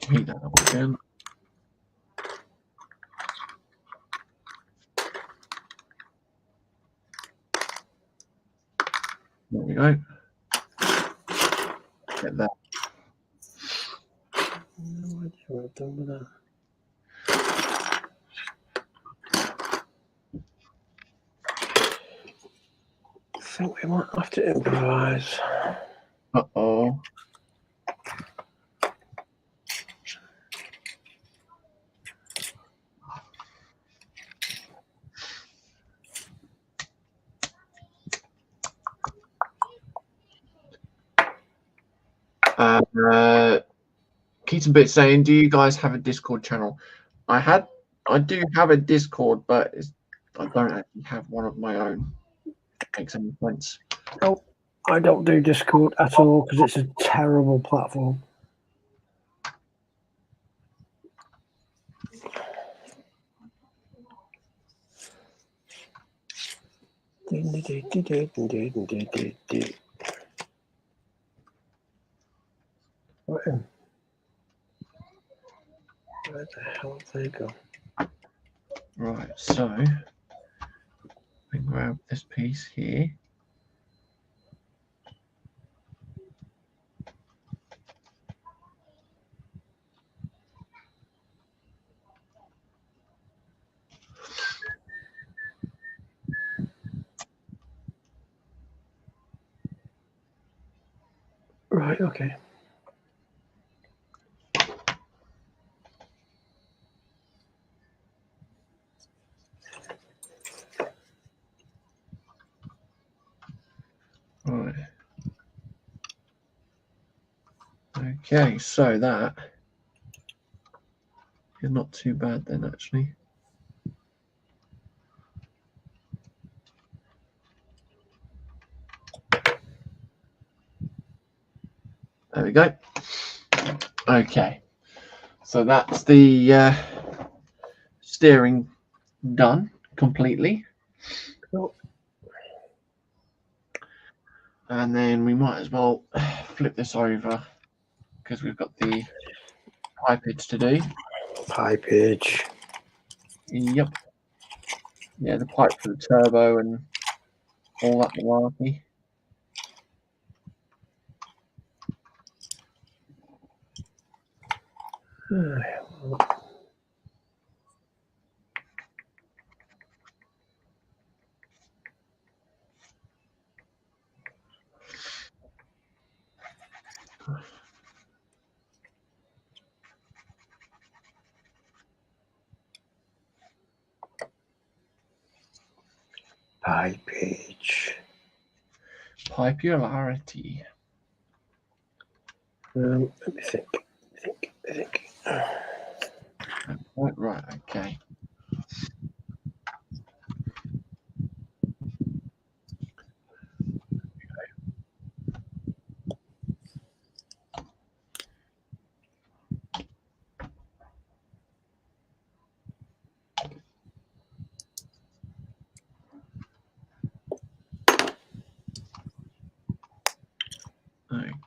Heat that up again. There we go. Get that. No idea what I've done with that. I think we might have to improvise. Uh-oh. Keaton Bit saying, do you guys have a Discord channel? I do have a Discord, but I don't actually have one of my own. Makes any sense. No, I don't do Discord at all because it's a terrible platform. Where the hell did they go? Right, so we grab this piece here. Right, okay. Right. Okay, so that is not too bad then, actually. There we go. Okay, so that's the steering done completely. Cool. And then we might as well flip this over because we've got the pipage to do. Pipage. Yep. Yeah, the pipe for the turbo and all that malarkey. Pipage. Popularity. Let me think. Right, okay.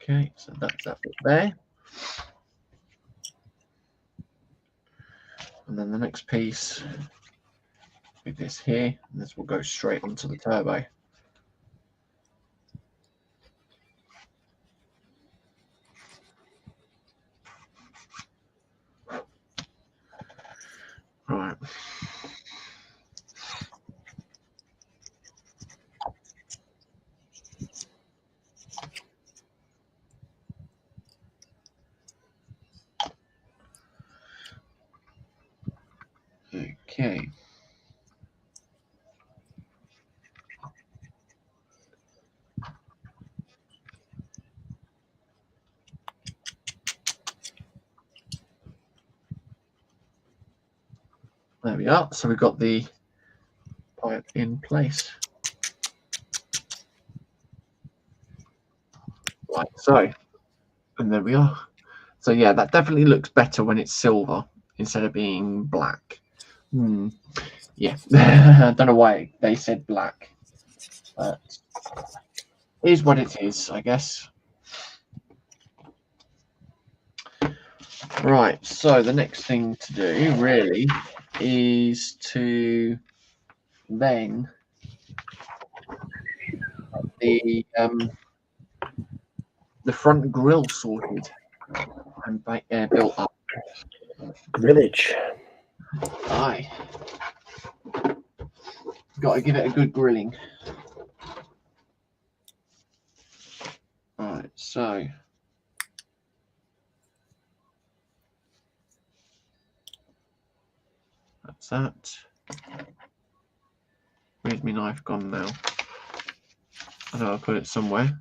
Okay, so that's that bit there. And then the next piece with this here, and this will go straight onto the turbo. Right. Okay. There we are. So we've got the pipe in place. Right, so, and there we are. So yeah, that definitely looks better when it's silver instead of being black. Yeah, I don't know why they said black, but it is what it is, I guess. Right, so the next thing to do really is to then the front grille sorted and built up. Grillage. Aye. Got to give it a good grilling. Right, so that's that. Where's my knife gone now? I know I put it somewhere.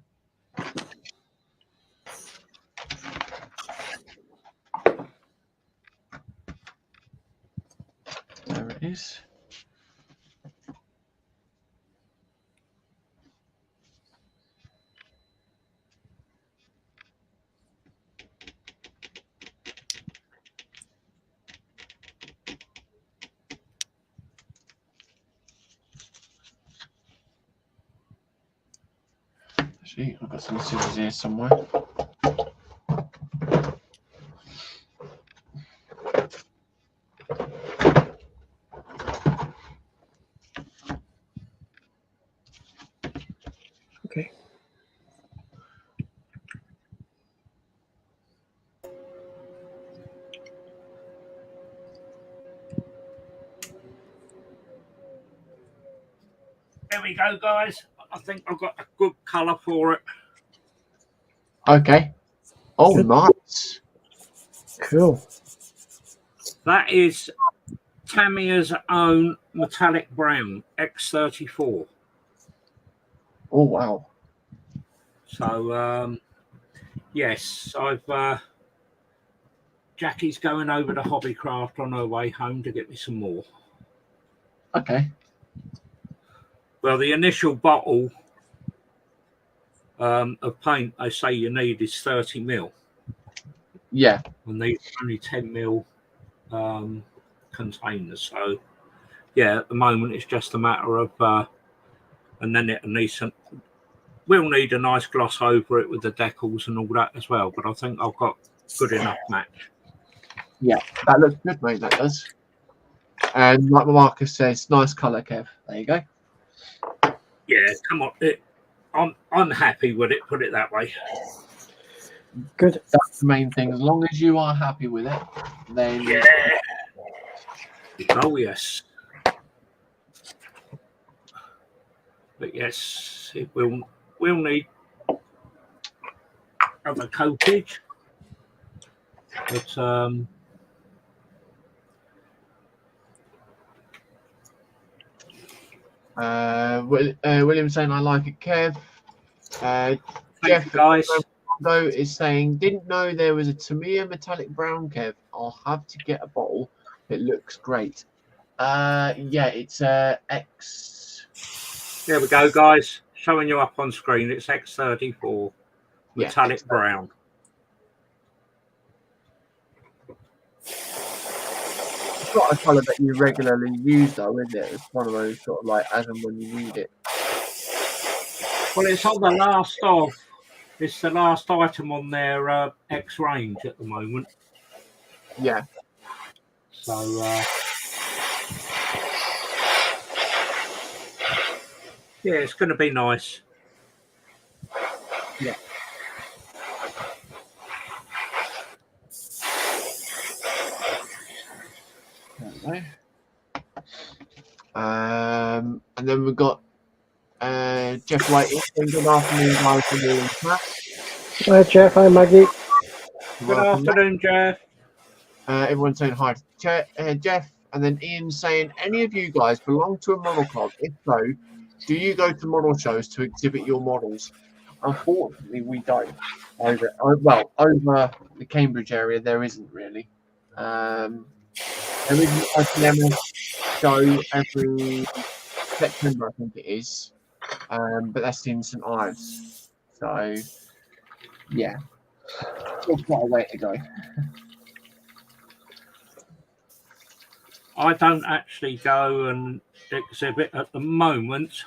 There it is. Actually, I've got some scissors here somewhere. Okay. There we go, guys. I think I've got a good colour for it. Okay. Oh, Good. nice. Cool. That is Tamiya's own metallic brown X34. Oh, wow. So, yes, Jackie's going over to Hobbycraft on her way home to get me some more. Okay. Well, the initial bottle of paint they say you need is 30 mil. Yeah. And these are only 10 mil containers. So, yeah, at the moment it's just a matter of, and then it needs we'll need a nice gloss over it with the decals and all that as well. But I think I've got good enough match. Yeah, that looks good, mate. That does. And like Marcus says, nice colour, Kev. There you go. Yeah, come on. I'm happy with it. Put it that way. Good. That's the main thing. As long as you are happy with it, then Yeah. Oh yes. But yes, it will need other coatage. But William saying I like it, Kev. thank Jeff you guys. though is saying didn't know there was a Tamiya metallic brown, Kev. I'll have to get a bottle. It looks great. Yeah, it's X. There we go, guys. Showing you up on screen. It's X34 metallic Yeah, brown. it's not a colour that you regularly use, though, is it? It's one of those sort of like as and when you need it. Well, it's on the last of. It's the last item on their X range at the moment. Yeah. So yeah, it's going to be nice. Yeah. And then we've got Jeff White. Good afternoon, guys. Hi, Jeff. Hi, Maggie. Good afternoon, Jeff. Everyone's saying hi to Jeff, and then Ian saying, any of you guys belong to a model club? If so, do you go to model shows to exhibit your models? Unfortunately, we don't. Over the Cambridge area, there isn't really. There is an IPM show every September, I think it is, but that's in St Ives. So, yeah, still quite a way to go. I don't actually go and exhibit at the moment.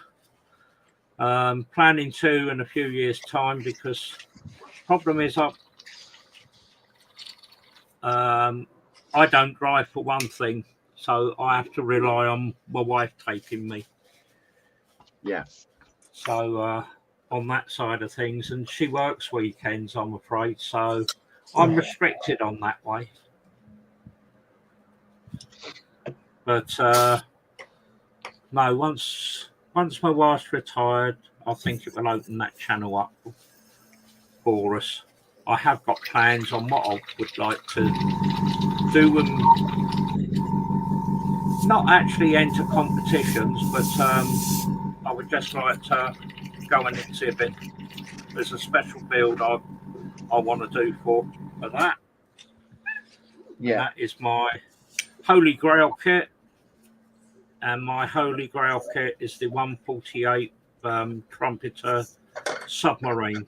Planning to in a few years' time, because problem is I don't drive for one thing, so I have to rely on my wife taking me. Yeah. So on that side of things, and she works weekends, I'm afraid, so I'm restricted on that way. But no, once my wife's retired, I think it will open that channel up for us. I have got plans on what I would like to do, and not actually enter competitions, but I would just like to go and exhibit. There's a special build I want to do for that. Yeah. And that is my Holy Grail kit. And my Holy Grail kit is the 148 Trumpeter Submarine,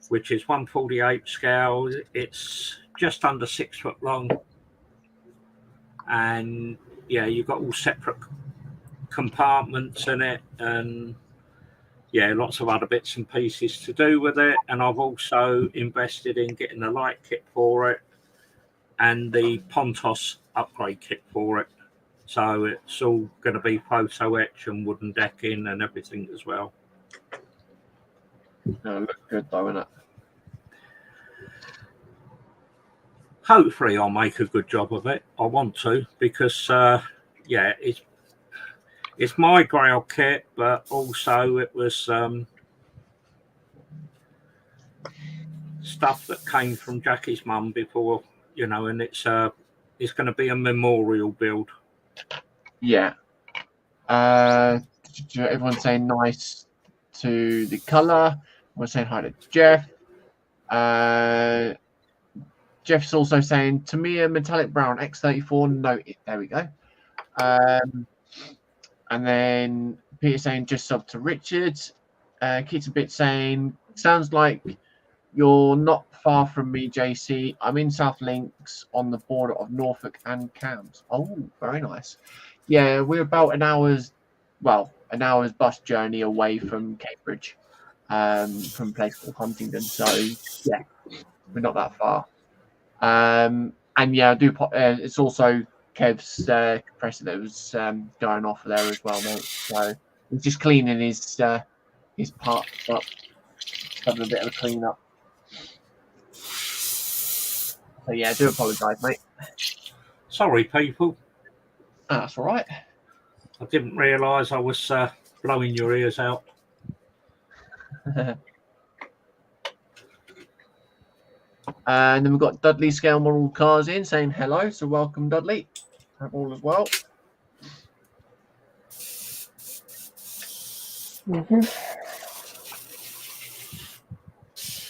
which is 148 scale. It's just under 6 foot long. And yeah, you've got all separate compartments in it, and yeah, lots of other bits and pieces to do with it. And I've also invested in getting a light kit for it and the Pontos upgrade kit for it. So it's all going to be photo etch and wooden decking and everything as well. No, it looks good though, isn't it? Hopefully I'll make a good job of it. I want to, because yeah, it's my Grail kit, but also it was stuff that came from Jackie's mum before, you know, and it's going to be a memorial build. Yeah. Everyone's saying nice to the colour. We're saying hi to Jeff. Jeff's also saying Tamiya metallic brown X34. No, there we go. And then Peter saying just sub to Richard. Keats a bit saying sounds like you're not far from me, JC. I'm in South Links on the border of Norfolk and Cambs. Oh, very nice. Yeah, we're about an hour's bus journey away from Cambridge, from a place called Huntingdon. So yeah, we're not that far. And yeah, I do. It's also Kev's compressor that was going off there as well, mate. So he's just cleaning his parts up, having a bit of a clean up. So yeah, I do apologise, mate. Sorry, people. That's all right. I didn't realise I was blowing your ears out. And then we've got Dudley scale model cars in saying hello. So welcome, Dudley. Hope all as well.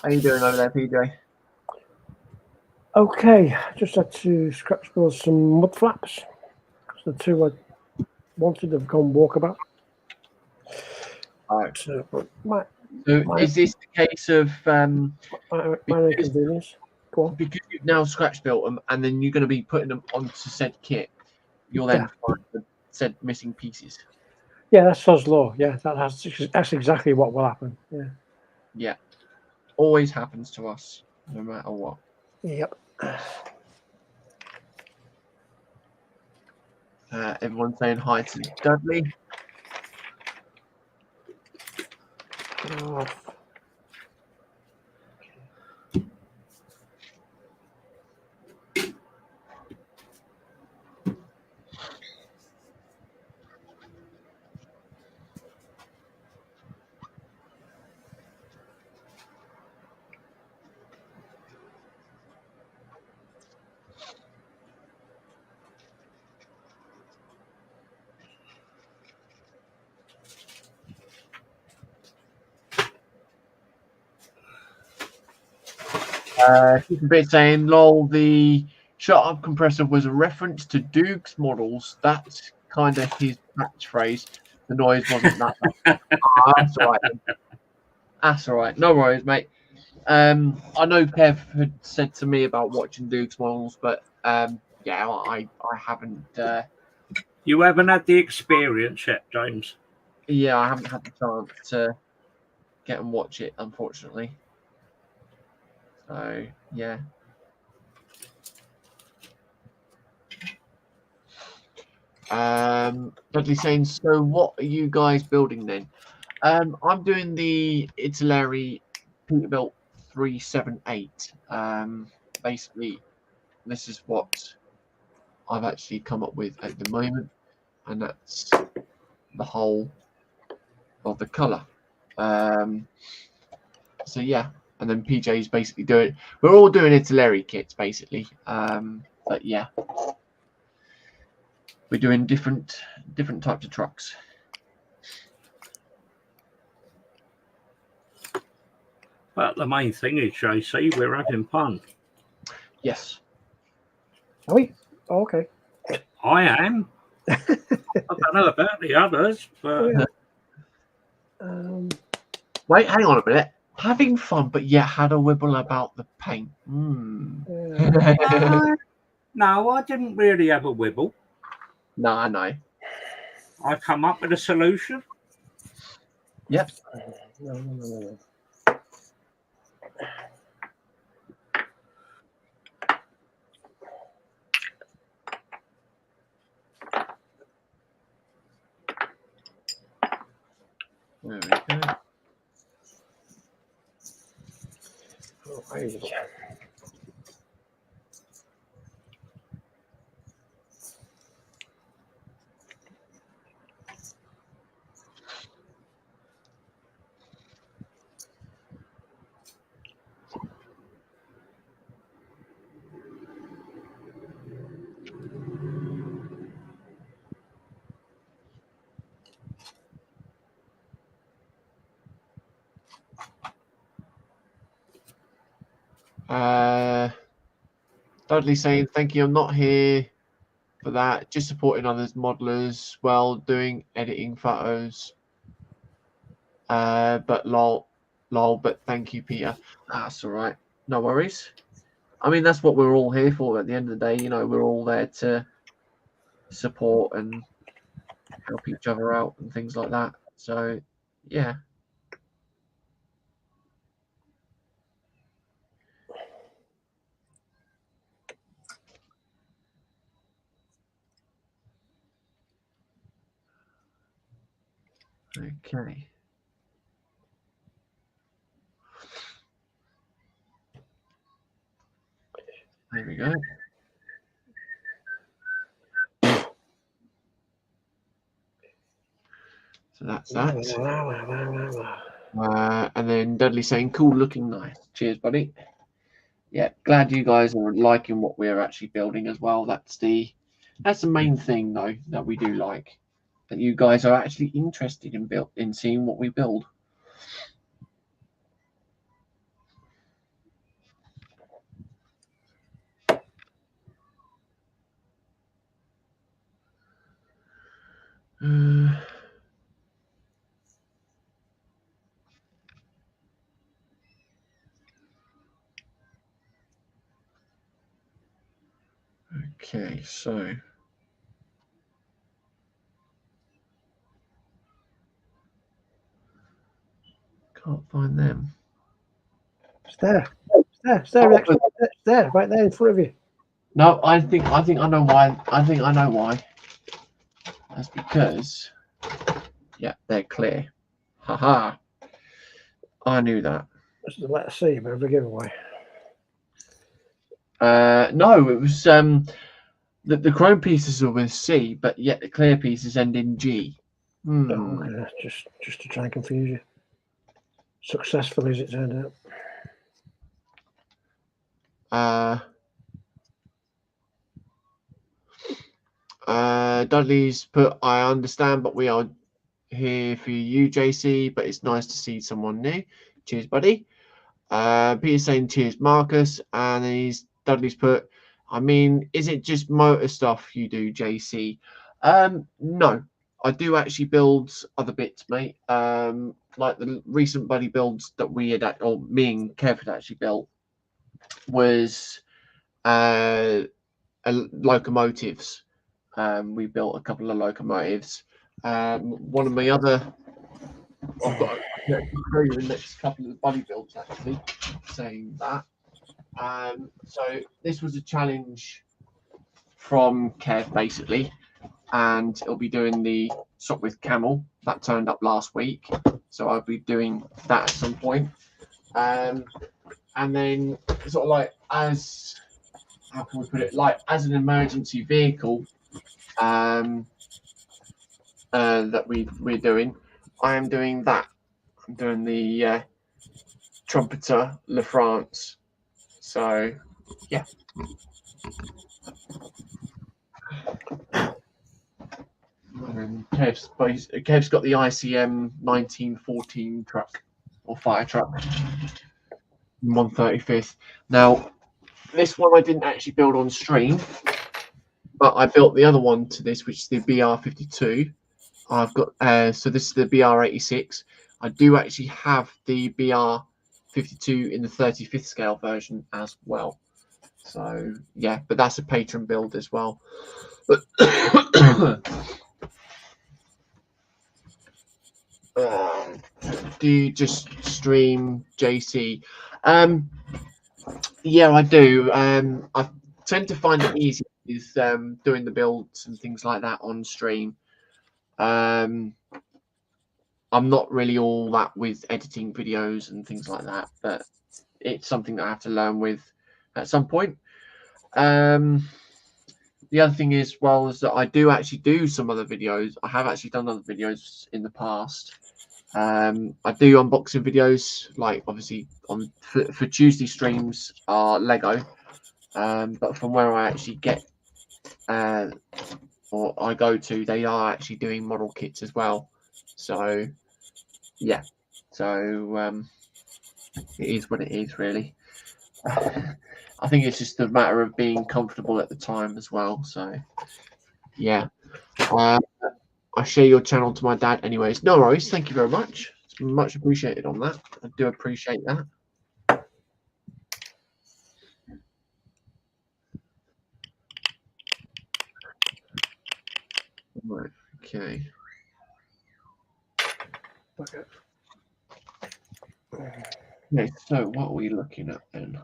How you doing over there, PJ? Okay, just had to scratch build some mud flaps. The two I wanted have gone walkabout. Right. So, Is this the case of minor inconvenience? Go on. because you've now scratch built them and then you're going to be putting them onto said kit, you'll then find the said missing pieces? Yeah, that's Sod's law. Yeah, that's exactly what will happen. Yeah. Yeah. Always happens to us, no matter what. Yep. Everyone's saying hi to Dudley. Keith a bit saying, lol, the shut up compressor was a reference to Duke's models. That's kind of his catchphrase. The noise wasn't that bad. That's all right. That's all right. No worries, mate. I know Kev had said to me about watching Duke's models, but yeah, I haven't. You haven't had the experience yet, James. Yeah, I haven't had the chance to get and watch it, unfortunately. So yeah. Dudley saying, so what are you guys building then? I'm doing the Italeri Peterbilt 378. Basically, this is what I've actually come up with at the moment, and that's the whole of the colour. So yeah, and then PJ's basically doing. We're all doing Italeri kits basically. But yeah, we're doing different types of trucks. But the main thing is, JC, we're having fun. Yes. Are we? Oh, okay. I am. I don't know about the others, but Wait, hang on a minute. Having fun, but yet had a wibble about the paint. no, I didn't really have a wibble. No, I know. I come up with a solution. Yep. No. There we go. Alrighty. Dudley saying, thank you, I'm not here for that. Just supporting others, modelers, while doing editing photos. But lol, but thank you, Peter. That's all right. No worries. I mean, that's what we're all here for at the end of the day. You know, we're all there to support and help each other out and things like that. So, yeah. Okay. There we we go. So that's that. And then Dudley saying, cool looking, nice. Cheers, buddy. Yeah, glad you guys are liking what we're actually building as well. That's the main thing though that we do like. That you guys are actually interested in seeing what we build. Okay, so can't find them. It's there. It's there. It's there, right there in front of you. No, I think I know why. I think I know why. That's because, yeah, they're clear. Haha. I knew that. This is the letter C, but of a giveaway. No, it was the chrome pieces are with C, but yet the clear pieces end in G. Oh, okay, just to try and confuse you. Successfully, as it turned out. Dudley's put, I understand, but we are here for you, JC, but it's nice to see someone new. Cheers, buddy. Peter's saying cheers, Marcus, and Dudley's put, I mean, is it just motor stuff you do, JC? No, I do actually build other bits, mate. Like the recent buddy builds that we had, or me and Kev had actually built, was locomotives. We built a couple of locomotives. One of my other, I've got to show you the next couple of buddy builds actually, saying that. So this was a challenge from Kev basically, and it'll be doing the Shop with Camel that turned up last week. So I'll be doing that at some point. And then sort of like as, how can we put it, like as an emergency vehicle that we're doing, I am doing that. I'm doing the Trumpeter Le France. So yeah. And Kev's got the ICM 1914 truck or fire truck, 135th. Now, this one I didn't actually build on stream, but I built the other one to this, which is the BR52. I've got so this is the BR86. I do actually have the BR52 in the 35th scale version as well. So yeah, but that's a patron build as well. But do you just stream, JC? Yeah, I do. I tend to find it easy with doing the builds and things like that on stream. I'm not really all that with editing videos and things like that, but it's something that I have to learn with at some point. The other thing is, well, is that I do actually do some other videos. I have actually done other videos in the past. I do unboxing videos, like obviously on for Tuesday streams are Lego, but from where I actually get or I go to, they are actually doing model kits as well. So yeah, so it is what it is, really. I think it's just a matter of being comfortable at the time as well. So yeah, I share your channel to my dad anyways. No worries. Thank you very much. It's much appreciated on that. I do appreciate that. Right. Okay. Okay, so what are we looking at then?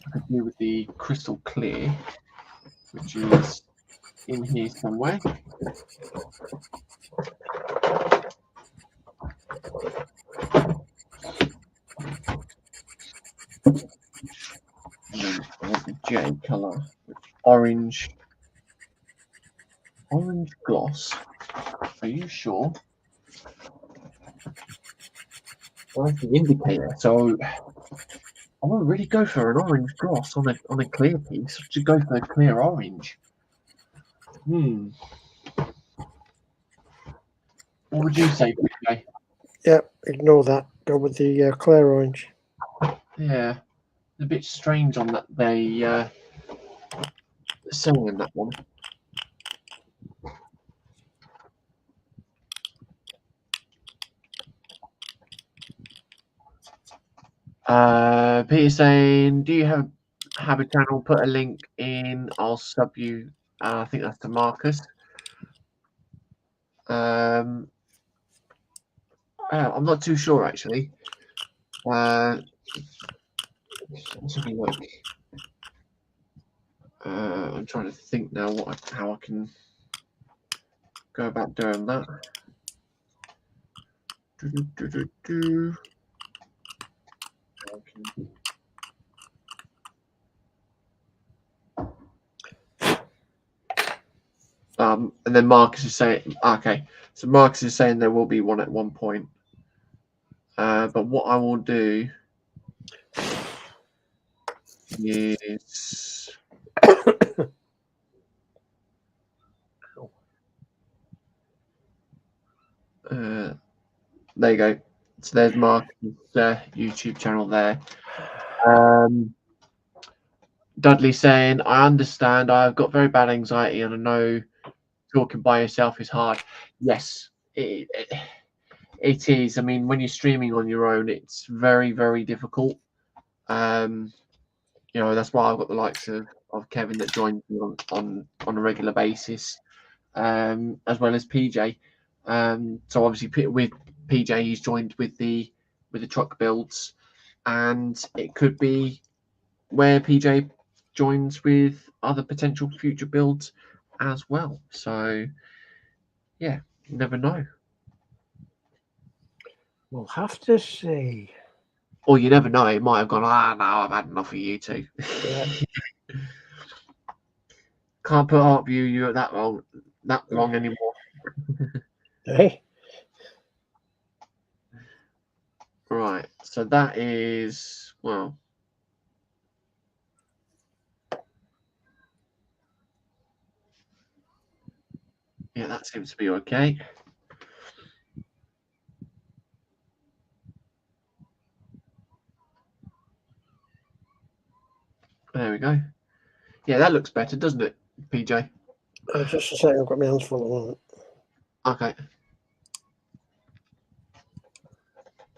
I could do with the crystal clear, which is in here somewhere. And then PGA color, orange gloss. Are you sure? Well, that's the indicator. So I won't really go for an orange gloss on a clear piece. I should go for a clear orange. What would you say, PJ? Yep, ignore that. Go with the clear orange. Yeah, a bit strange on that. They saying that one. Peter saying, do you have a channel? Put a link in. I'll sub you. I think that's to Marcus. I'm not too sure actually. Let's have a look. I'm trying to think now how I can go about doing that. And then Marcus is saying, okay, so Marcus is saying there will be one at one point. But what I will do is there you go. So there's Mark's YouTube channel there. Dudley saying, I understand. I've got very bad anxiety, and I know talking by yourself is hard. Yes, it is. I mean, when you're streaming on your own, it's very, very difficult. That's why I've got the likes of Kevin that joins me on a regular basis, as well as PJ. So obviously with PJ, he's joined with the truck builds, and it could be where PJ joins with other potential future builds as well. So yeah, you never know. We'll have to see. Or you never know, it might have gone, no, I've had enough of you two. Yeah. Can't put up you that long anymore. Hey. Right, so that is, well, yeah, that seems to be okay. There we go. Yeah, that looks better, doesn't it, PJ? Just a second, I've got my hands full at the moment. Okay.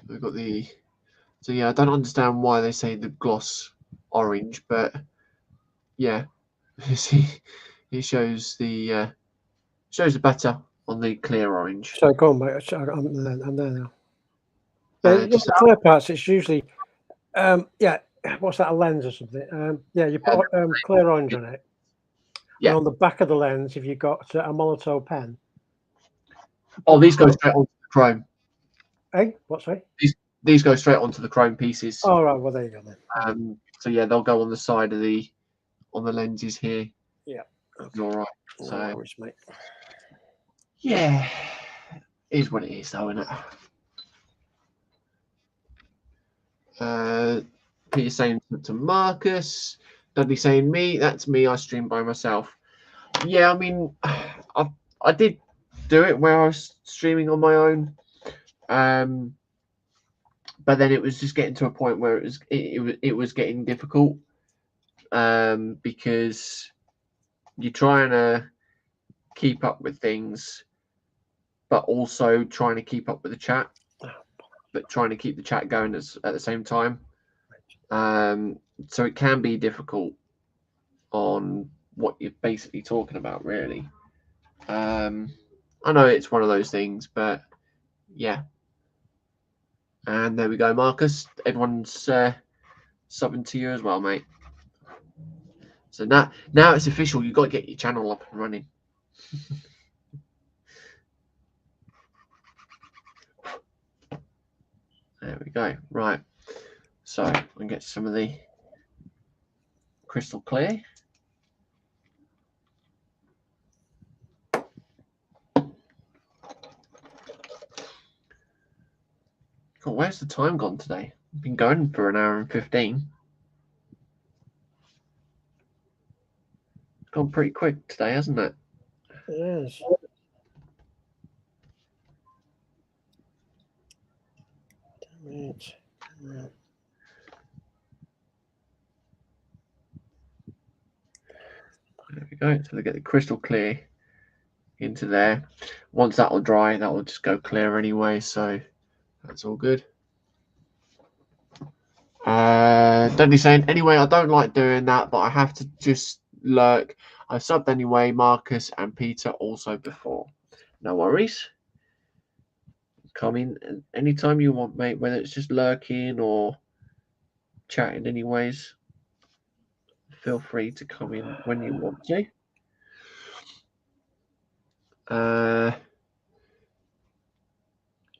We've got so yeah, I don't understand why they say the gloss orange, but yeah, see, it shows the better on the clear orange. So go on, mate. I'm there now. Just the clear parts, it's usually, what's that, a lens or something? You put clear orange on it. Yeah. And on the back of the lens, if you've got a monotone pen. Oh, these go straight onto the chrome. Hey, what's right? These go straight onto the chrome pieces. Oh, right. Well, there you go then. So yeah, they'll go on the side of on the lenses here. Yeah. Okay. All right. So no worries, mate. Yeah, it is what it is, though, isn't it? Peter saying to Marcus, Dudley saying me. That's me. I stream by myself. Yeah, I mean, I did do it where I was streaming on my own, but then it was just getting to a point where it was getting difficult, because you're trying to keep up with things, but also trying to keep up with the chat, but trying to keep the chat going at the same time. So it can be difficult on what you're basically talking about, really. I know it's one of those things, but yeah. And there we go, Marcus. Everyone's subbing to you as well, mate. So now it's official. You've got to get your channel up and running. There we go. Right. So I can get some of the crystal clear. God, where's the time gone today? I've been going for an hour and 15. It's gone pretty quick today, hasn't it? It is. Right. Right. There we go. So they get the crystal clear into there. Once that will dry, that will just go clear anyway. So that's all good. Dudley saying, anyway, I don't like doing that, but I have to just lurk. I subbed anyway, Marcus and Peter also before. No worries. Come in anytime you want, mate, whether it's just lurking or chatting anyways. Feel free to come in when you want to.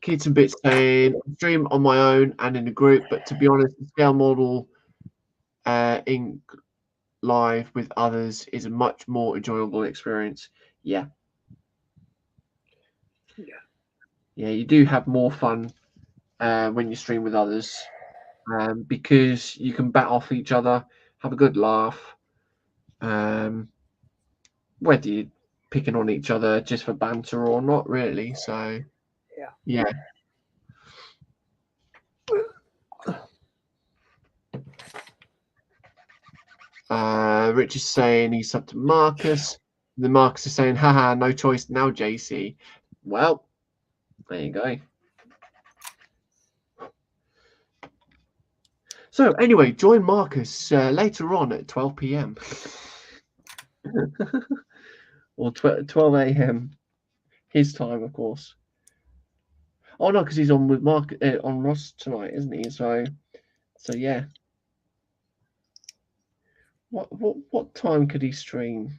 Kids and Bits saying, stream on my own and in a group, but to be honest, the scale model in live with others is a much more enjoyable experience. Yeah. Yeah, you do have more fun when you stream with others because you can bat off each other, have a good laugh. Whether you're picking on each other just for banter or not, really. So, yeah. Rich is saying he's up to Marcus. The Marcus is saying, haha, no choice now, JC. Well, there you go. So, anyway, join Marcus later on at 12 p.m. or 12 a.m. his time, of course. Oh, no, because he's on with Mark on Ross tonight, isn't he? So yeah. What time could he stream?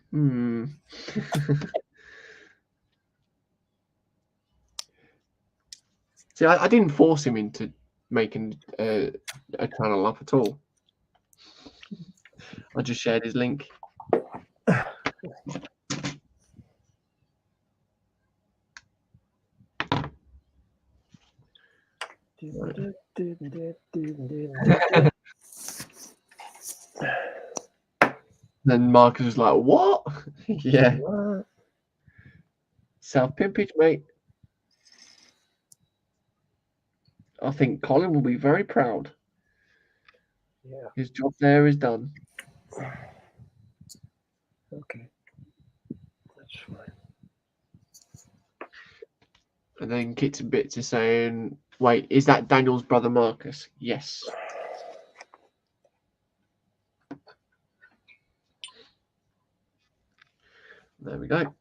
See, I didn't force him into making a channel up at all. I just shared his link. Then Marcus was like, what? Yeah. Self-pimpage, mate. I think Colin will be very proud. Yeah. His job there is done. Okay. That's fine. And then Kits and Bits is saying, wait, is that Daniel's brother Marcus? Yes. There we go.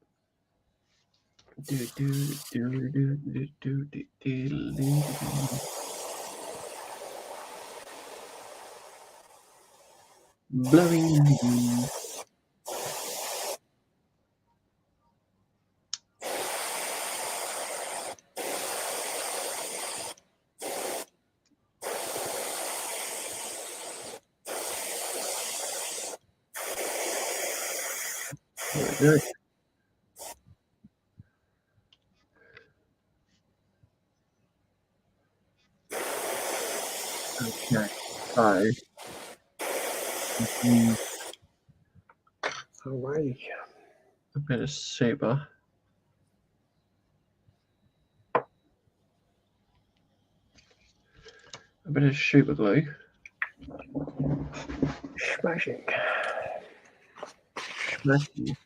Blowing. There we go. Okay, so Alrighty. a bit of super. A bit of super glue. Smashing. Smashing.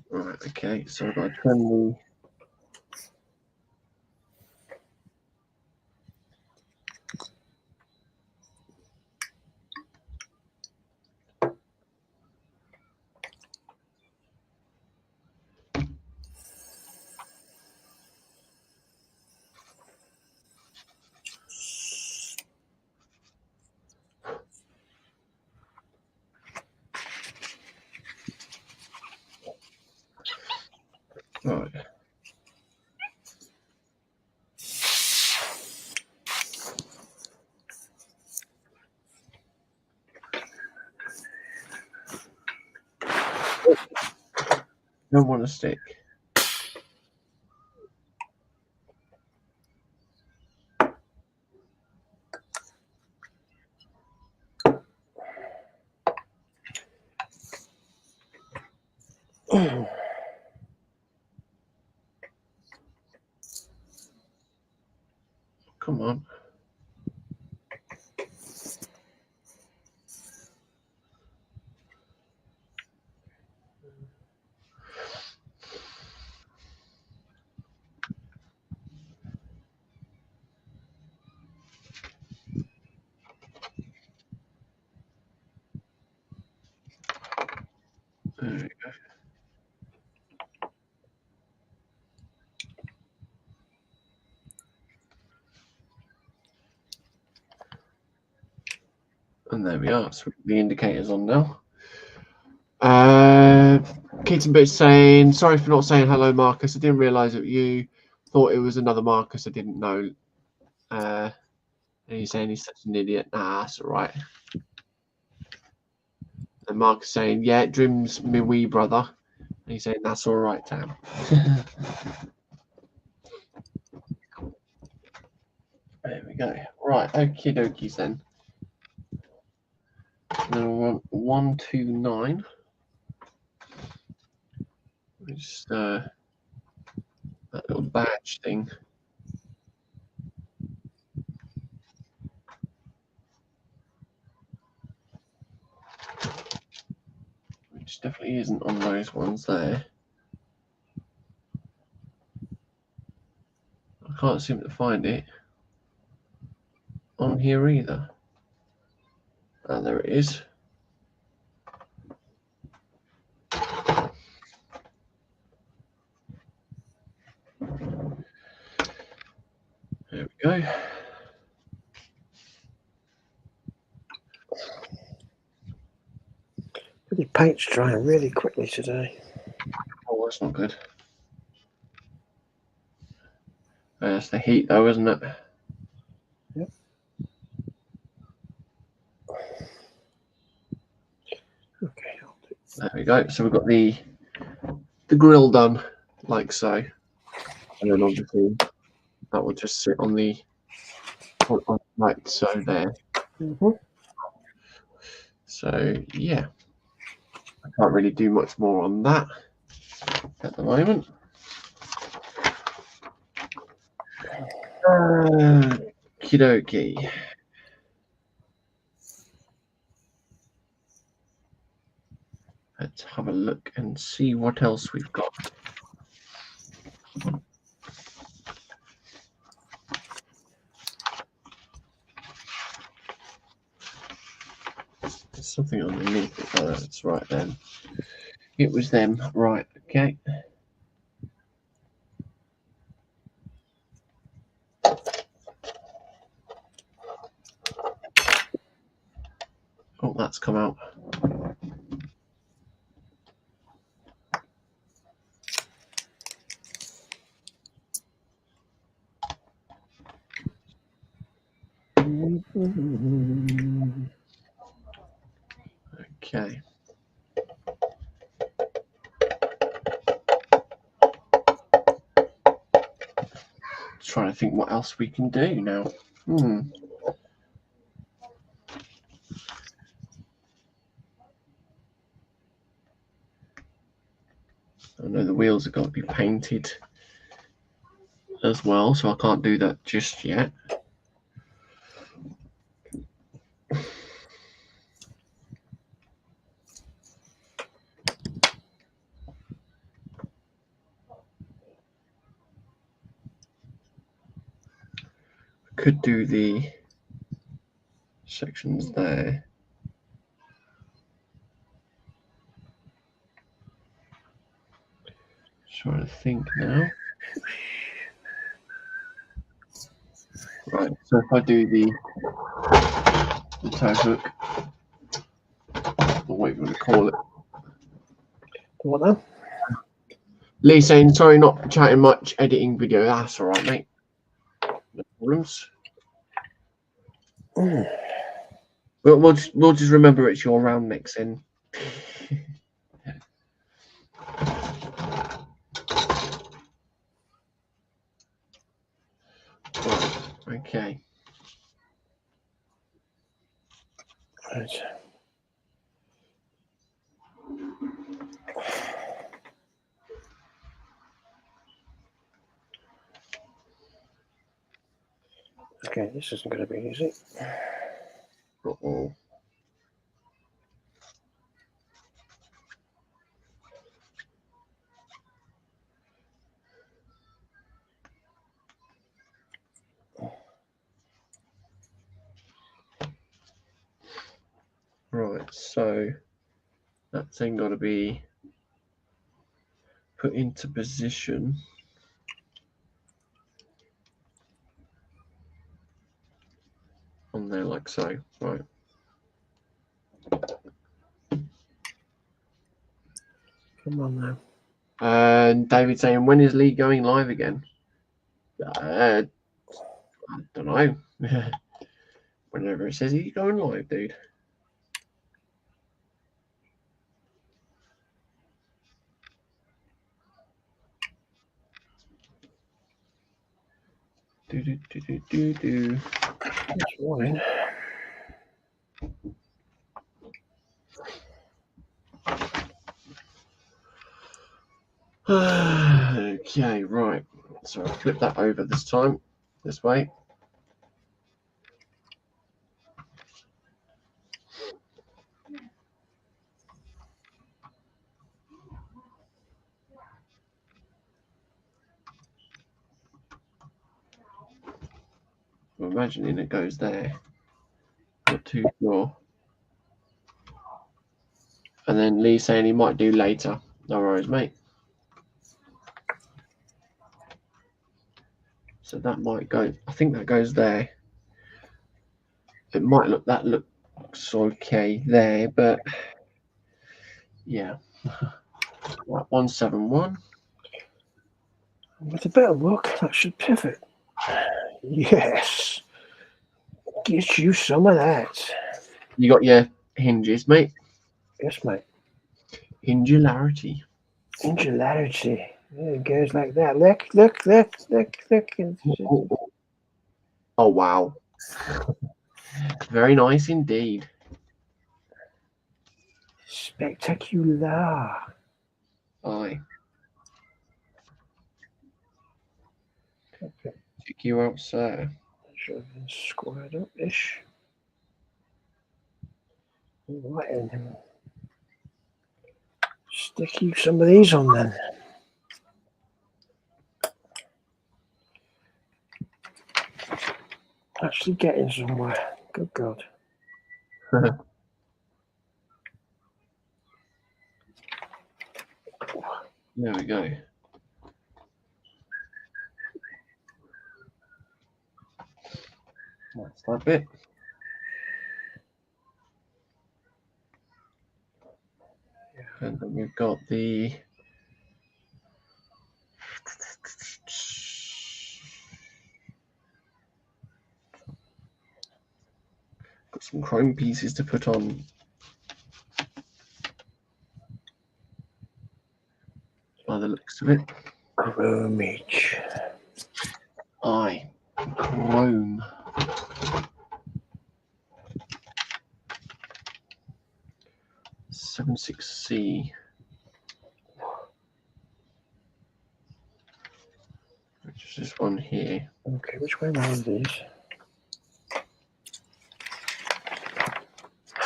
Right, okay, so I've got to turn the right. Don't want to stick. Come on. There we go. And there we are. So the indicators on now. Keaton Bitch saying, sorry for not saying hello, Marcus. I didn't realise it was you. Thought it was another Marcus. I didn't know. And he's saying he's such an idiot. Nah, that's all right. And Marcus saying, yeah, Drim's my wee brother. And he's saying, that's all right, Tam. There we go. Right, okie dokies then. Then we want 129. Just that little badge thing. Which definitely isn't on those ones there. I can't seem to find it on here either. Ah, there it is. There we go. The paint's drying really quickly today. Oh, that's not good. That's the heat though, isn't it? Yep. Okay, I'll do. There we go. So we've got the grill done like so. And then obviously that will just sit on the like so there. Mm-hmm. So yeah. I can't really do much more on that at the moment. Okie dokie. Let's have a look and see what else we've got. There's something underneath it. Oh, that's right then. It was them. Right, okay. Oh, that's come out. Okay. Trying to think what else we can do now. I know the wheels have got to be painted as well, so I can't do that just yet. Could do the sections there. Trying to think now. Right, so if I do the toe hook, or what you want to call it. What now? Lee saying, sorry, not chatting much, editing video. That's all right, mate. No problems. We'll just remember it's your round mixing. Right. Okay, this isn't going to be easy. Uh-oh. Right, so that's then got to be put into position. On there like so, right. Come on now. And David saying, when is Lee going live again? I don't know. Whenever it says he's going live, dude. Do. That's one. Okay, right. So I'll flip that over this time, this way. I'm imagining it goes there. Not too sure. And then Lee saying he might do later. No worries, mate. So that might go. I think that goes there. It might look. That looks okay there, but yeah. 171. With a bit of luck, that should pivot. Yes. Get you some of that. You got your hinges, mate. Yes, mate. Hingularity. Angularity. There it goes like that. Look, look, look, look, look. Oh wow. Very nice indeed. Spectacular. Aye. Okay. Check you out, sir. Should have been squared up-ish. Right in. Stick you some of these on then. Actually getting somewhere. Good God. There we go. That's that bit. And then we've got the got some chrome pieces to put on. By the looks of it. Chromage. Aye. Chrome. C, which is this one here. Okay, which way around these?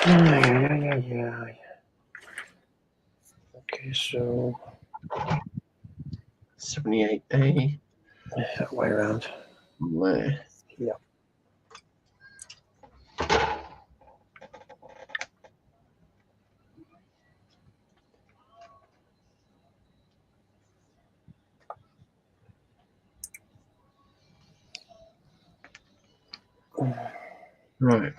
Yeah. Okay, so 78A. that way around. There. Yeah. Right.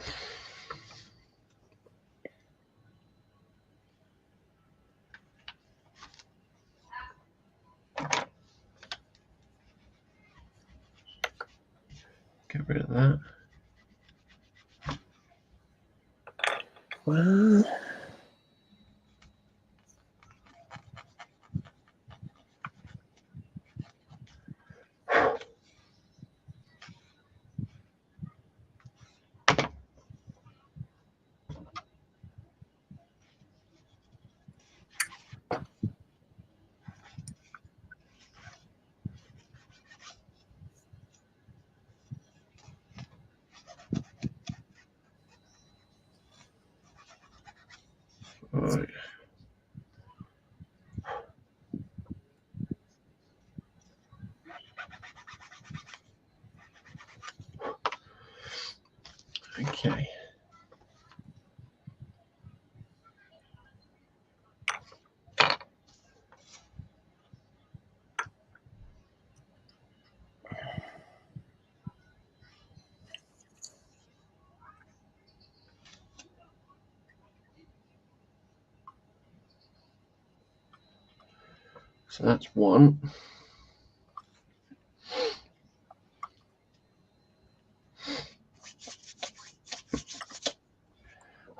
Get rid of that. Well, Right. Okay. So that's one.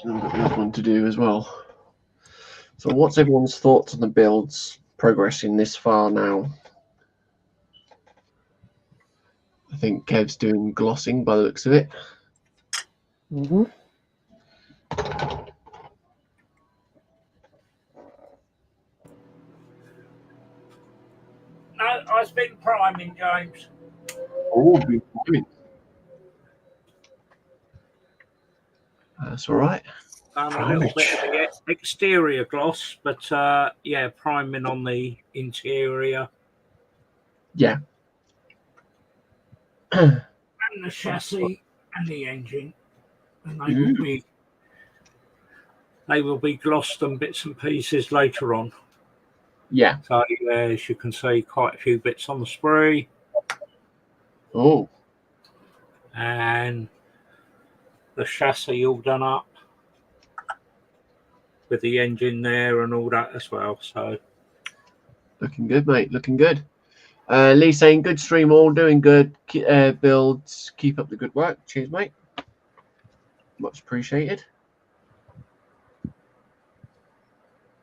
And I've got the other one to do as well. So what's everyone's thoughts on the builds progressing this far now? I think Kev's doing glossing by the looks of it. Mm-hmm. No, I've been priming, James. Oh, that's all right. A little bit of the exterior gloss, but yeah, priming on the interior. Yeah. And the chassis and the engine. And they will be glossed on bits and pieces later on. Yeah. So as you can see, quite a few bits on the sprue. Oh. And the chassis all done up with the engine there and all that as well. So Looking good, mate. Looking good. Lee saying good stream, all doing good. Builds, keep up the good work. Cheers, mate. Much appreciated.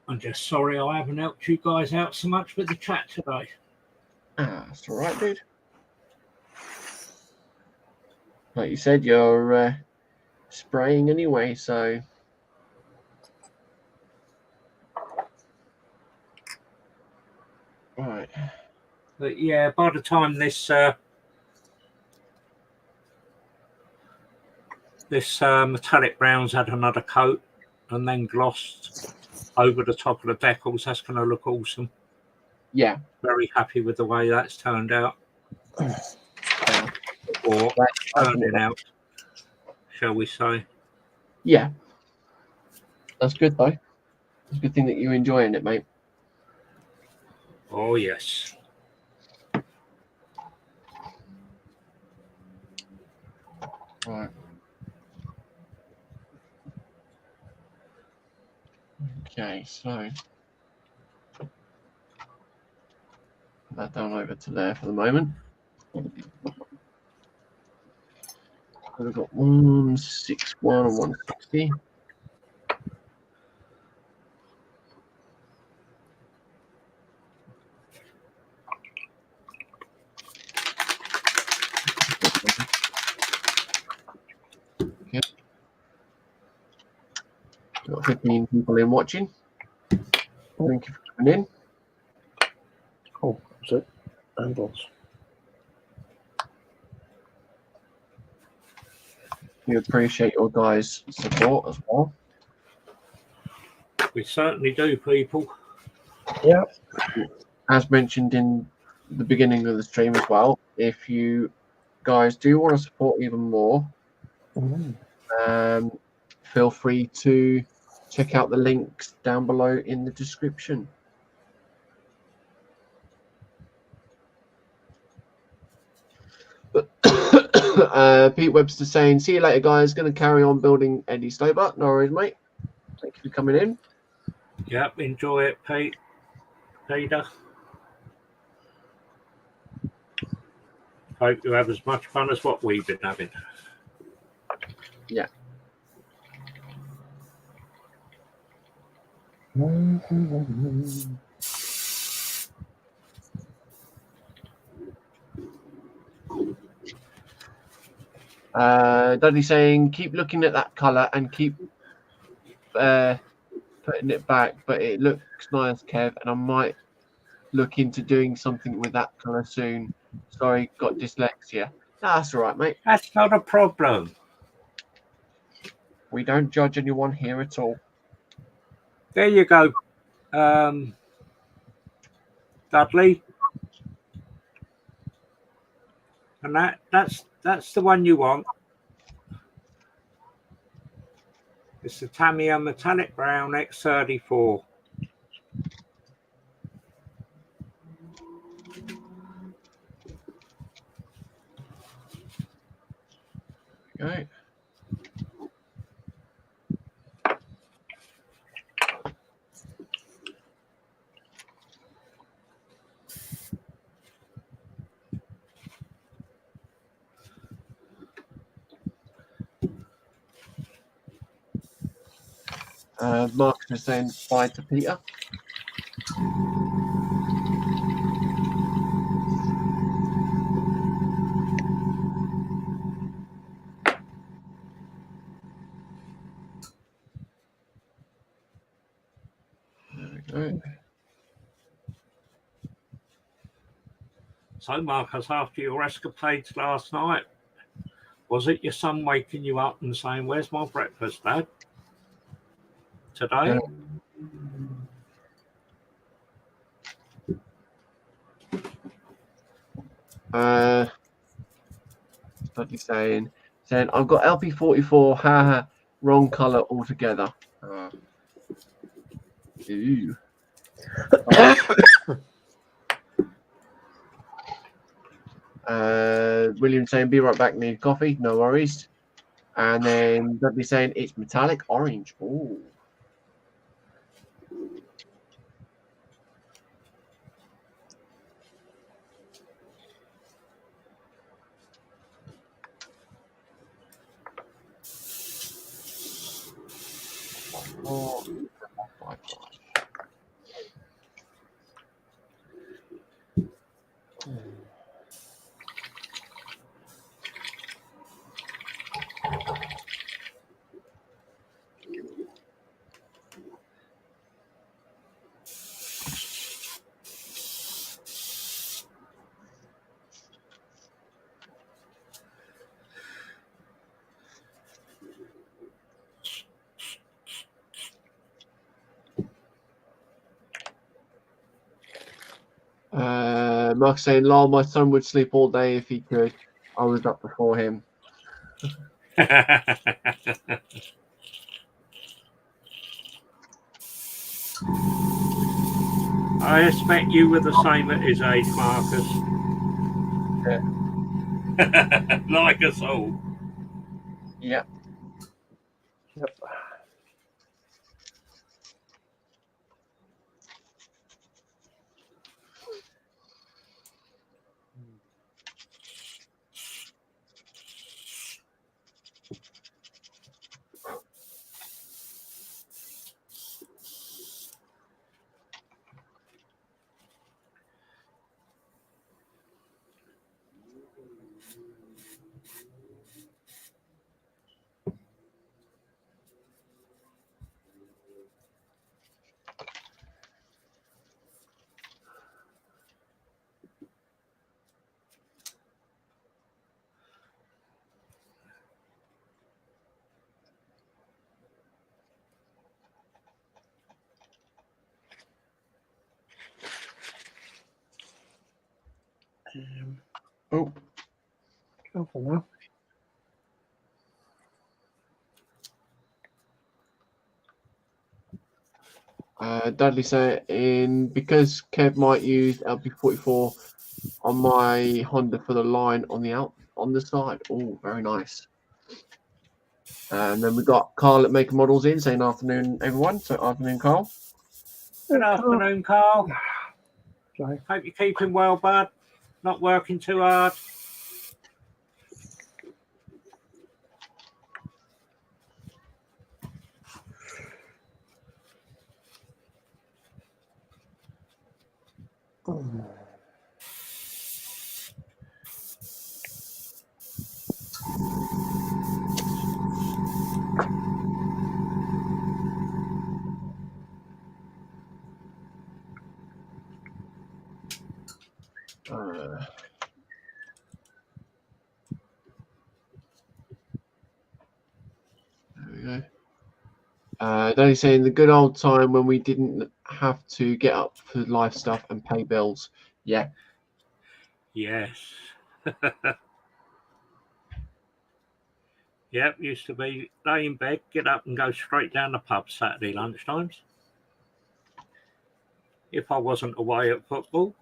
I'm just sorry I haven't helped you guys out so much with the chat today. That's all right, dude. Like you said, you're spraying anyway, so. Right. But yeah, by the time this metallic brown's had another coat and then glossed over the top of the decals, that's going to look awesome. Yeah. Very happy with the way that's turned out. Or turning out, shall we say. Yeah. That's good, though. It's a good thing that you're enjoying it, mate. Oh, yes. Right. Okay, so put that down over to there for the moment. We've got 161 and 160. Okay. Got 15 people in watching. Thank you for coming in. Oh, that's it. Handles. We appreciate your guys' support as well. We certainly do, people. Yeah. As mentioned in the beginning of the stream as well, if you guys do want to support even more, feel free to check out the links down below in the description. Pete Webster saying, see you later, guys. Going to carry on building Eddie Stober. No worries, mate. Thank you for coming in. Yep, enjoy it, Pete. Peter. Hope you have as much fun as what we've been having. Yeah. Dudley saying, keep looking at that colour and keep putting it back, but it looks nice, Kev, and I might look into doing something with that colour soon. Sorry, got dyslexia. No, that's all right, mate. That's not a problem. We don't judge anyone here at all. There you go, Dudley. And that's the one you want. It's the Tamiya Metallic Brown X34. Okay. Mark was saying bye to Peter. There we go. So, Marcus, after your escapades last night, was it your son waking you up and saying, "Where's my breakfast, Dad?" Today? Like you're saying I've got LP44, haha, wrong color altogether. Ew. William saying, "Be right back, need coffee." No worries. And then Dudley saying it's metallic orange. Ooh. Oh, Mark saying, "Lol, my son would sleep all day if he could. I was up before him." I expect you were the same at his age, Marcus. Yeah. Like us all. Yeah. Yep. Oh. Careful now. Dudley saying, because Kev might use LP44 on my Honda for the line on the side. Oh, very nice. And then we got Carl at Maker Models in saying, "Afternoon, everyone." So afternoon, Carl. Good afternoon, Carl. Sorry. Hope you're keeping well, bud. Not working too hard. There we go. Daddy saying the good old time when we didn't have to get up for life stuff and pay bills. Yeah. Yes. Yep, used to be lay in bed, get up and go straight down the pub Saturday lunchtimes. If I wasn't away at football.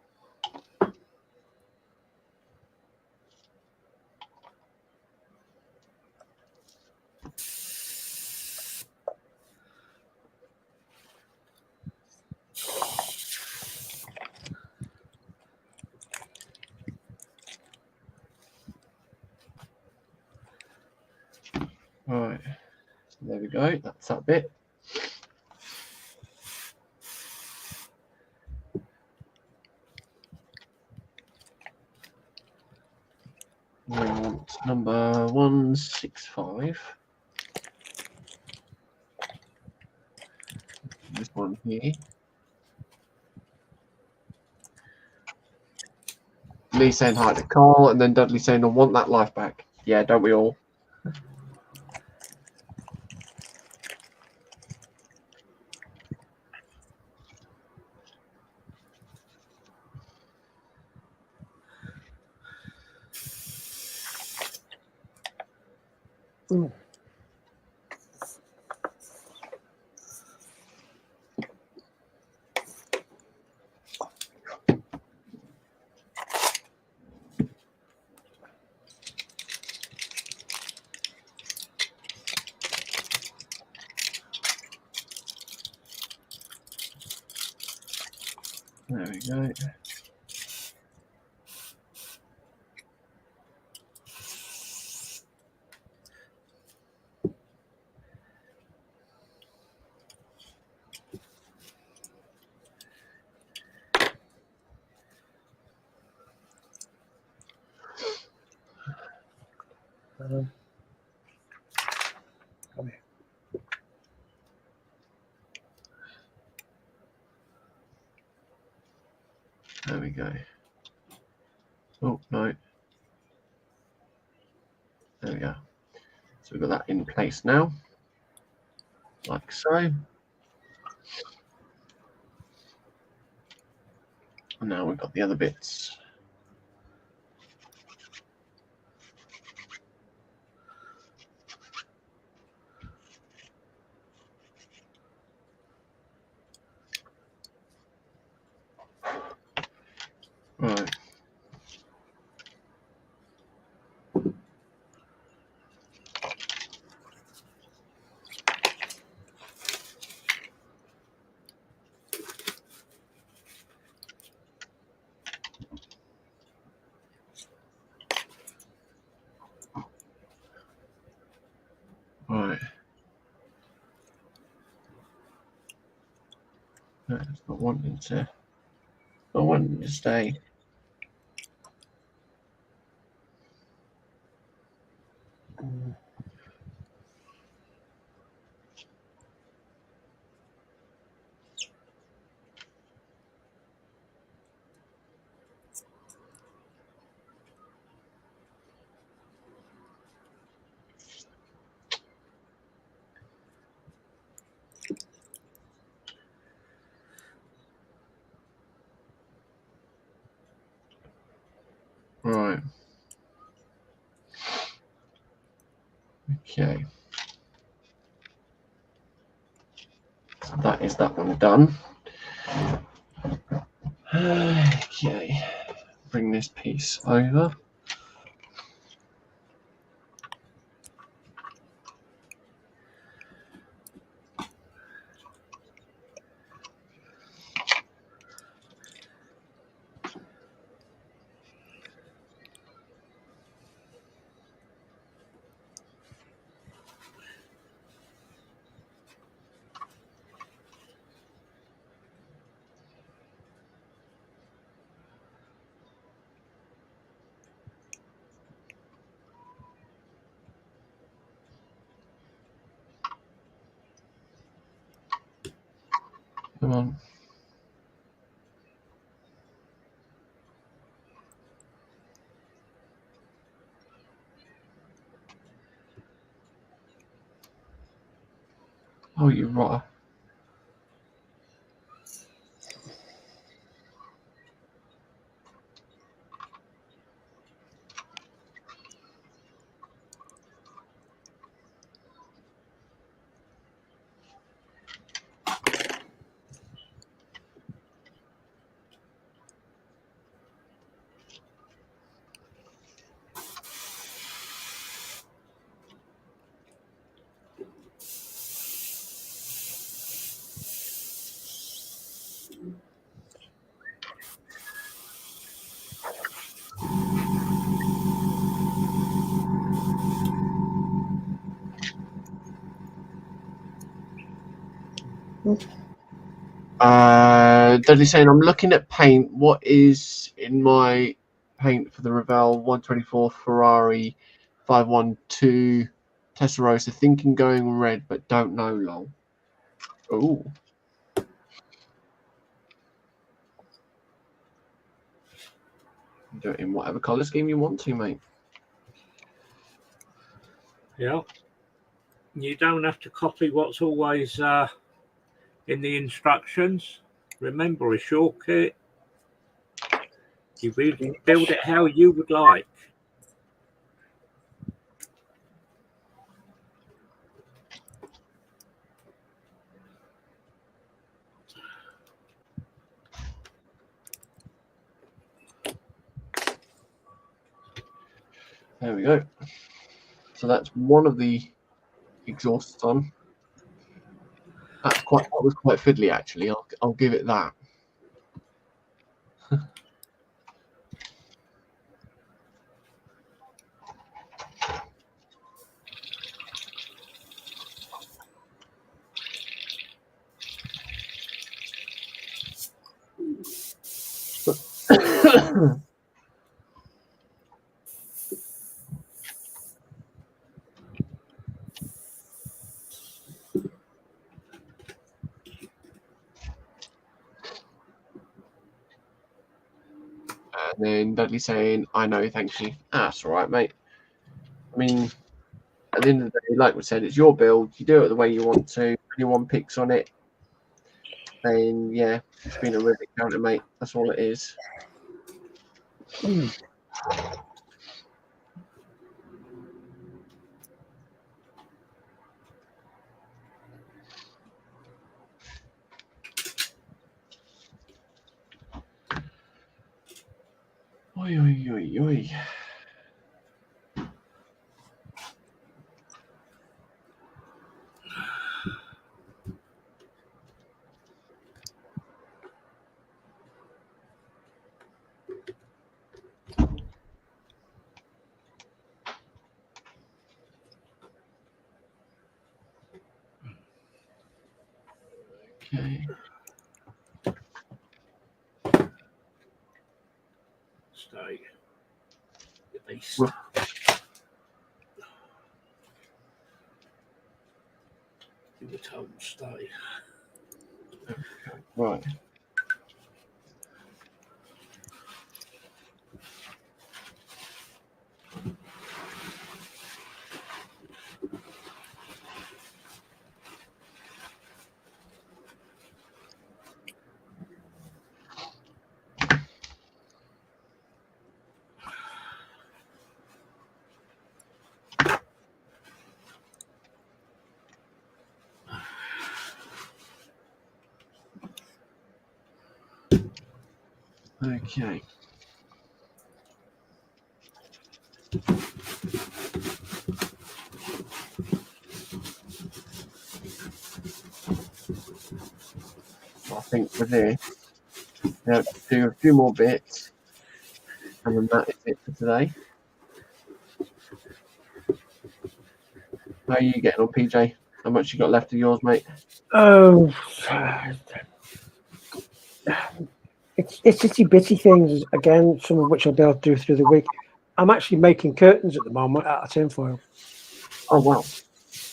Right. So there we go. That's that bit. We want number 165. This one here. Lee saying hi to Carl, and then Dudley saying, I want that life back. Yeah, don't we all? Mm. There we go. Come here. There we go. Oh, no. There we go. So we've got that in place now. Like so. And now we've got the other bits. Right. Right. No, it's not wanting to. Not wanting to stay. Mm. Right. Okay. So that is that one done. Okay. Bring this piece over. Come on. Oh, you rotter. Dudley's saying, I'm looking at paint. What is in my paint for the Revell 124 Ferrari 512 Testarossa? Thinking going red, but don't know, lol. Oh. Do it in whatever colour scheme you want to, mate. Yeah. You don't have to copy what's always in the instructions. Remember, it's your kit. You build it how you would like. There we go. So that's one of the exhausts on. That was quite fiddly, actually. I'll give it that. And then Dudley saying, I know, thank you. That's all right, mate. I mean, at the end of the day, like we said, it's your build. You do it the way you want to. Anyone picks on it, then yeah, it's been a rivet counter, mate. That's all it is. Oi, oi, oi, oi. Okay. Stay. At least. Well, You were told stay. right. Okay. I think we're there. Now do a few more bits, and then that is it for today. How are you getting on, PJ? How much you got left of yours, mate? Oh, it's itty bitty things again. Some of which I'll be able to do through the week. I'm actually making curtains at the moment out of tinfoil. Oh wow,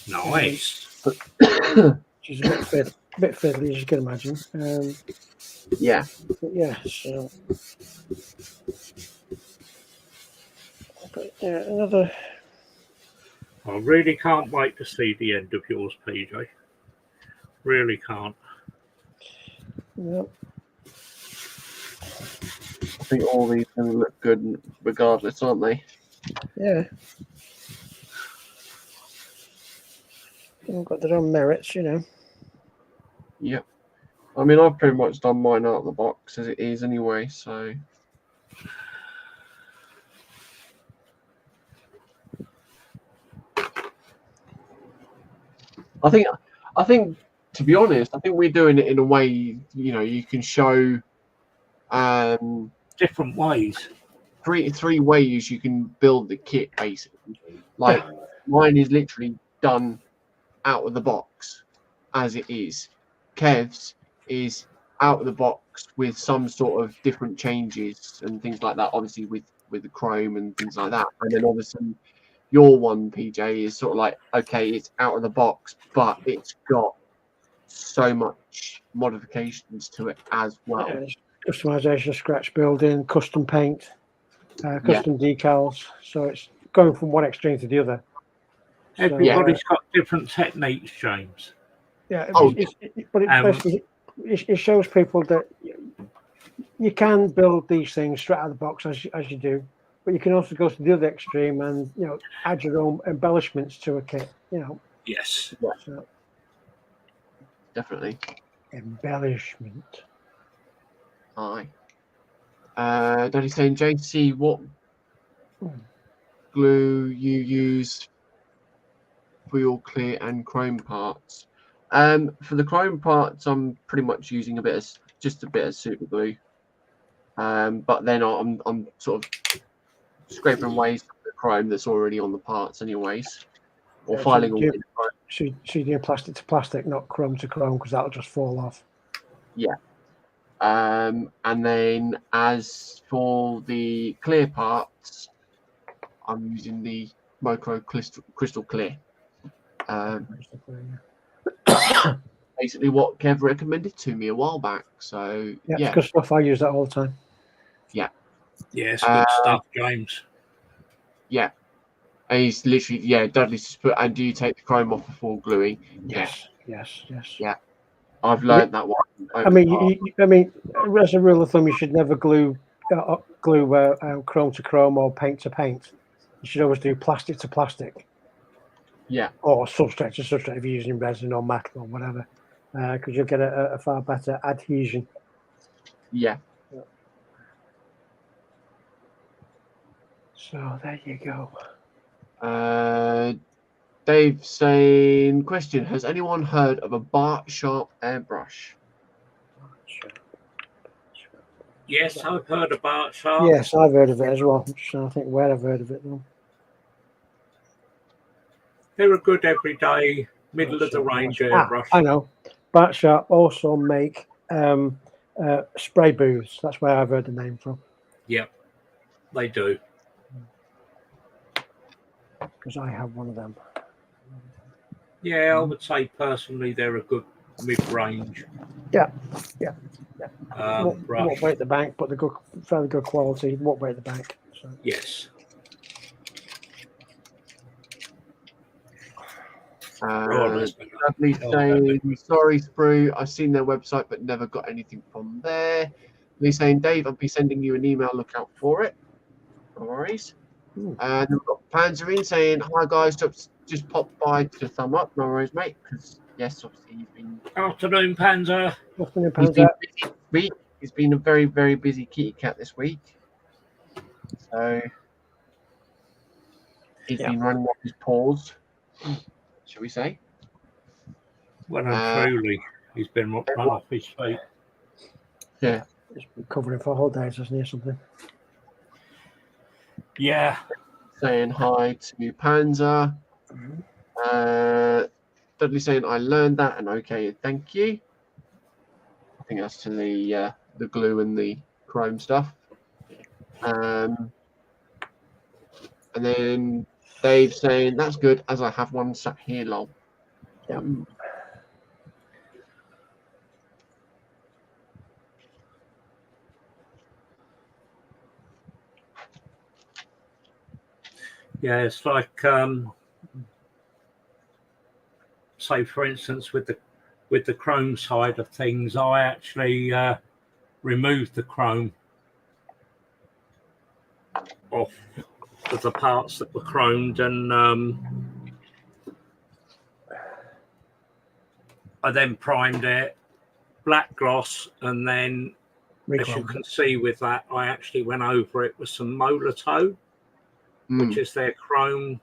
Nice. Which is a bit fiddly, as you can imagine. yeah. But yeah, so but, yeah, another. I really can't wait to see the end of yours, PJ. Really can't. Yep. I think all these are going to look good regardless, aren't they? Yeah. They've got their own merits, you know. Yep. I mean, I've pretty much done mine out of the box as it is anyway, so. I think, to be honest, I think we're doing it in a way, you know, you can show different ways. Three ways you can build the kit, basically. Like, mine is literally done out of the box as it is. Kev's is out of the box with some sort of different changes and things like that, obviously with the chrome and things like that. And then obviously your one, PJ, is sort of like, okay, it's out of the box, but it's got so much modifications to it as well. Yeah, customization, scratch building, custom paint, custom decals. So it's going from one extreme to the other. Everybody's got different techniques, James. Yeah, but it shows people that you can build these things straight out of the box as you do, but you can also go to the other extreme and, you know, add your own embellishments to a kit. You know. Yes. So, definitely. Embellishment. Aye. Daddy's saying, JC, what glue you use for your clear and chrome parts? For the chrome parts, I'm pretty much using just a bit of super glue. But then I'm sort of scraping away some of the chrome that's already on the parts, anyways, or filing away. So you do plastic to plastic, not chrome to chrome, because that'll just fall off. Yeah. And then as for the clear parts, I'm using the micro crystal clear. Basically what Kev recommended to me a while back. So yeah, it's good stuff. I use that all the time. Yeah. Yeah, it's good stuff, James. Yeah. And he's literally, Dudley's just put, and do you take the chrome off before gluing? Yes. Yeah. I've learned that one. I mean, as a rule of thumb, you should never glue chrome to chrome or paint to paint. You should always do plastic to plastic. Yeah. Or substrate to substrate if you're using resin or metal or whatever, because you'll get a far better adhesion. Yeah. So there you go. Dave saying, question, has anyone heard of a Bart Sharp airbrush? Yes, I've heard of Bart Sharp. Yes, I've heard of it as well. I'm just trying to think where I've heard of it though. They're a good everyday, middle of the range airbrush. I know. Bart Sharp also make spray booths. That's where I've heard the name from. Yep, they do. Because I have one of them. Yeah, I would say personally they're a good mid-range. Yeah. Won't break the bank, but they're good, fairly good quality. Won't break the bank. So. Yes. Lovely saying, sorry, Sprue, I've seen their website but never got anything from there. Lee saying, Dave, I'll be sending you an email, look out for it. No worries. And we've got Panzer saying, hi guys, just pop by to thumb up. No worries, mate, because yes, obviously he's been... Afternoon, Panzer. Afternoon, Panzer. He's been busy this week. He's been a very, very busy kitty cat this week. So he's been running off his paws, shall we say? Well and truly, he's been run off his feet. Yeah. He's been covering for holidays, hasn't he, or something? Yeah. Saying hi to Panzer. Dudley saying, I learned that, and okay, thank you. I think that's to the glue and the chrome stuff. And then Dave saying, that's good, as I have one sat here, lol. Yeah. Yeah, it's like, say, for instance, with the with the chrome side of things, I actually removed the chrome off of the parts that were chromed, and I then primed it black gloss, and then as you can see with that, I actually went over it with some Molar Toe, which is their chrome.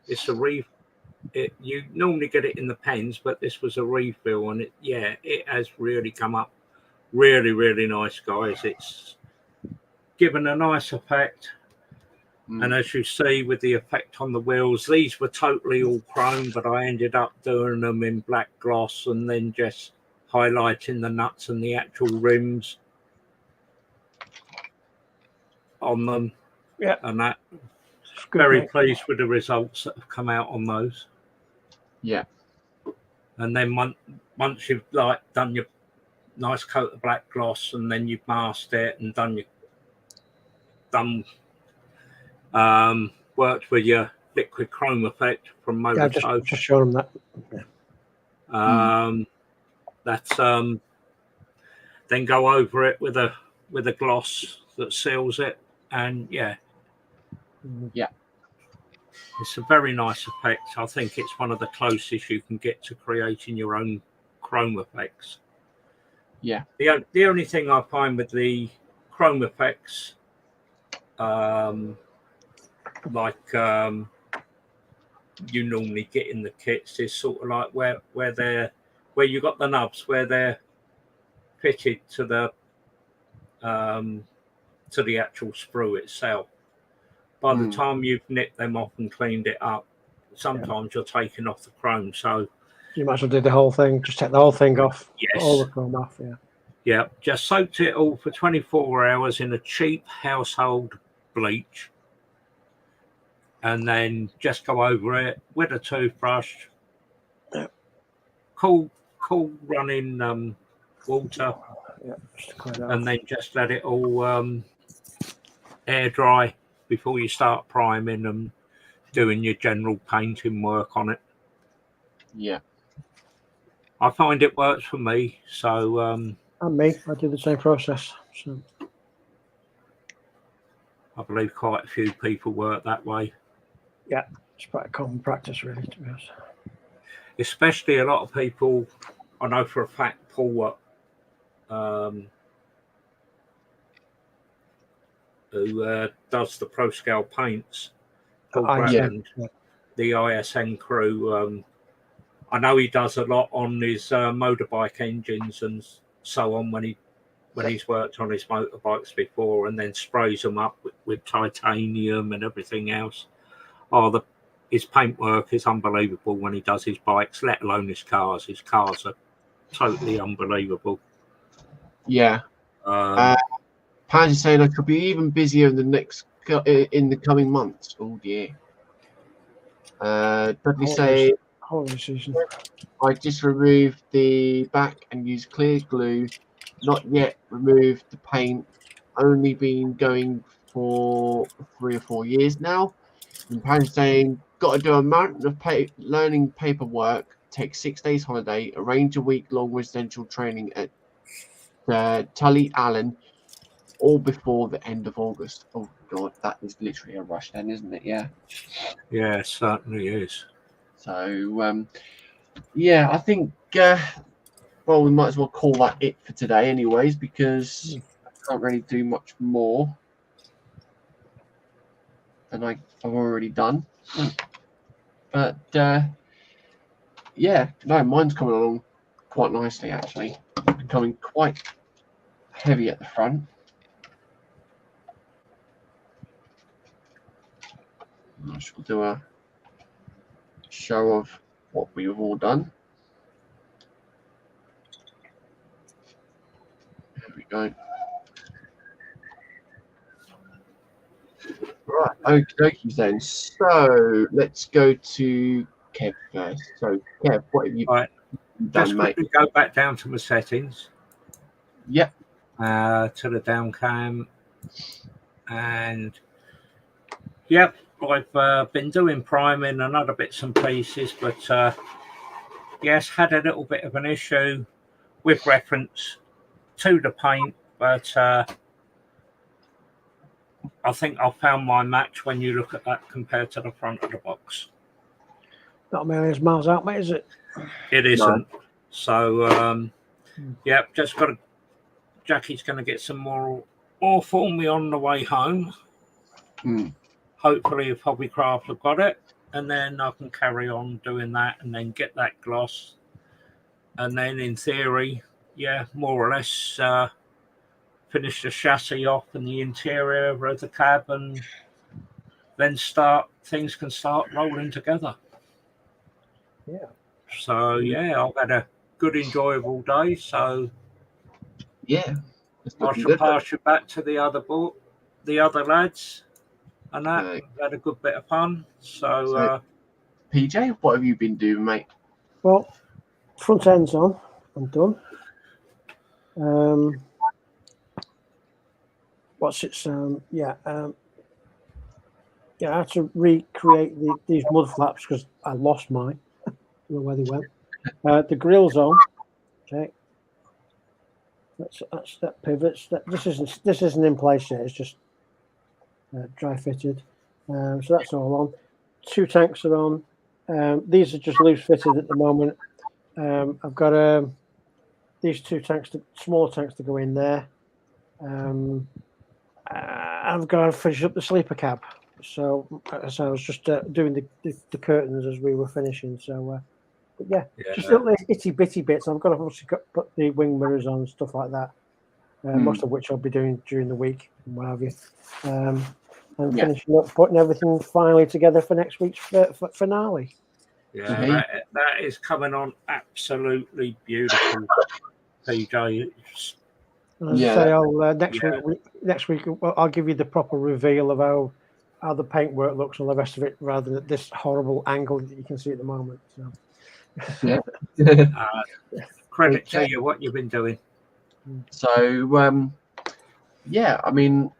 It's a you normally get it in the pens, but this was a refill, and it has really come up really, really nice, guys. It's given a nice effect. And as you see with the effect on the wheels, these were totally all chrome, but I ended up doing them in black gloss and then just highlighting the nuts and the actual rims on them. Yeah. And that Good, very mate. pleased with the results that have come out on those. Yeah. And then once you've done your nice coat of black gloss, and then you've masked it and worked with your liquid chrome effect from Molar Toe. Just show them that. Yeah. That's then go over it with a gloss that seals it, and it's a very nice effect. I think it's one of the closest you can get to creating your own chrome effects. Yeah. The only thing I find with the chrome effects, you normally get in the kits, is sort of like where you got the nubs, where they're fitted to the actual sprue itself. By the time you've nipped them off and cleaned it up, sometimes you're taking off the chrome. So you might as well do the whole thing. Just take the whole thing off. Yes. All the chrome off. Yeah. Yeah. Just soaked it all for 24 hours in a cheap household bleach, and then just go over it with a toothbrush. Yeah. Cool running water. Yeah. And then just let it all air dry before you start priming and doing your general painting work on it. Yeah. I find it works for me. So and me, I do the same process. So I believe quite a few people work that way. Yeah, it's quite a common practice, really, to be honest. Especially a lot of people, I know for a fact, Paul, who does the Pro Scale paints, Paul Bratland, the ISN crew. I know he does a lot on his motorbike engines and so on when he's worked on his motorbikes before, and then sprays them up with titanium and everything else. His paintwork is unbelievable when he does his bikes, let alone his cars. His cars are totally unbelievable. Yeah. Pans is saying I could be even busier in the coming months. Oh dear. Dudley say holiday season. I just removed the back and used clear glue. Not yet removed the paint. Only been going for 3 or 4 years now. And Pans saying got to do a mountain of learning paperwork. Take 6 days holiday. Arrange a week-long residential training at Tully Allen. All before the end of August. Oh God, that is literally a rush then, isn't it? Yeah. Yeah, it certainly is. So, I think, we might as well call that it for today anyways, because I can't really do much more than I've already done. But, mine's coming along quite nicely, actually. Becoming quite heavy at the front. I shall do a show of what we've all done. There we go. Right, okie dokie then. So let's go to Kev first. So Kev, what have you done, mate? Just go back down to my settings. Yep. To the down cam, and yep, I've been doing priming and other bits and pieces, but yes, had a little bit of an issue with reference to the paint, but I think I found my match when you look at that compared to the front of the box. Not a million miles out, mate, is it? It isn't. No. So, yeah, just got to. Jackie's going to get some more ore for me on the way home. Hopefully, if Hobbycraft have got it, and then I can carry on doing that, and then get that gloss, and then in theory, yeah, more or less finish the chassis off and the interior of the cab, and then things can start rolling together. Yeah. So yeah, I've had a good, enjoyable day. So yeah, I shall pass you back to the other lads, and that had a good bit of fun. So PJ, what have you been doing, mate? Well, front end's on. I'm done. What's it? I had to recreate these mud flaps because I lost mine. I don't know where they went. The grill's on. Okay. That's that pivots. This isn't in place yet. It's just dry fitted. So that's all on. 2 tanks are on. These are just loose fitted at the moment. I've got these 2 tanks, small tanks, to go in there. I've got to finish up the sleeper cab. So I was just doing the curtains as we were finishing. So, but yeah, just little itty bitty bits. I've got to obviously put the wing mirrors on, stuff like that. Most of which I'll be doing during the week and what have you. And finishing up, putting everything finally together for next week's finale. Yeah, that is coming on absolutely beautiful, PJ. Next week I'll give you the proper reveal of how the paintwork looks and the rest of it, rather than this horrible angle that you can see at the moment. So. Credit to you what you've been doing. So I mean,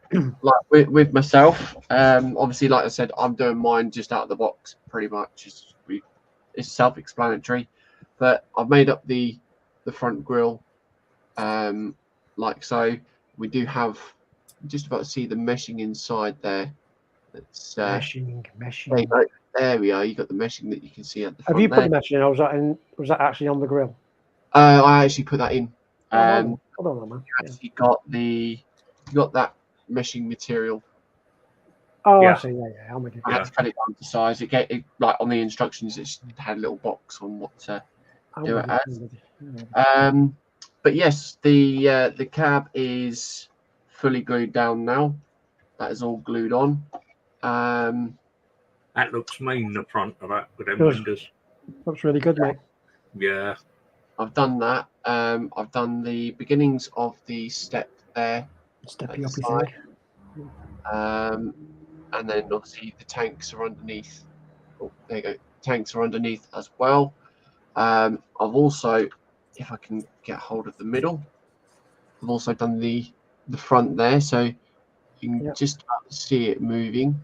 like with myself, obviously, like I said, I'm doing mine just out of the box, pretty much. It's self-explanatory, but I've made up the front grille, like so. We do have just about to see the meshing inside there. It's meshing. There we are. You got the meshing that you can see at the front. Have you put the meshing in? Was that actually on the grill? I actually put that in. Hold on, man. You got that meshing material. Oh, yeah. I see. Yeah. I'm with you. I had to cut it down to size. It like on the instructions, it had a little box on what to do it as. But yes, the cab is fully glued down now. That is all glued on. That looks mean, the front of that with them windows. Looks really good, mate. Yeah. I've done that. I've done the beginnings of the step there. Steppy uppy thing. And then obviously the tanks are underneath. Oh, there you go. Tanks are underneath as well. I've also, if I can get hold of the middle, I've also done the front there, so you can just about see it moving.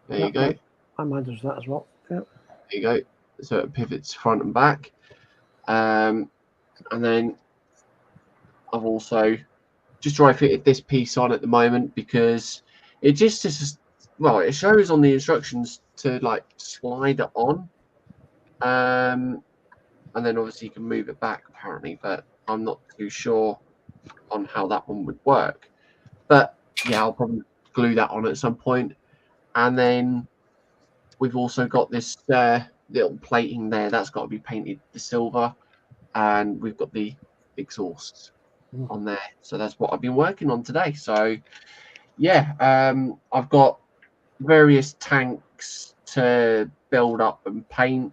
There you go. I might do that as well. Yep. There you go. So it pivots front and back. And then I've also just dry fitted this piece on at the moment because it just it shows on the instructions to like slide it on. And then obviously you can move it back apparently, but I'm not too sure on how that one would work. But yeah, I'll probably glue that on at some point. And then we've also got this little plating there that's got to be painted the silver, and we've got the exhaust on there. So that's what I've been working on today. So yeah, I've got various tanks to build up and paint.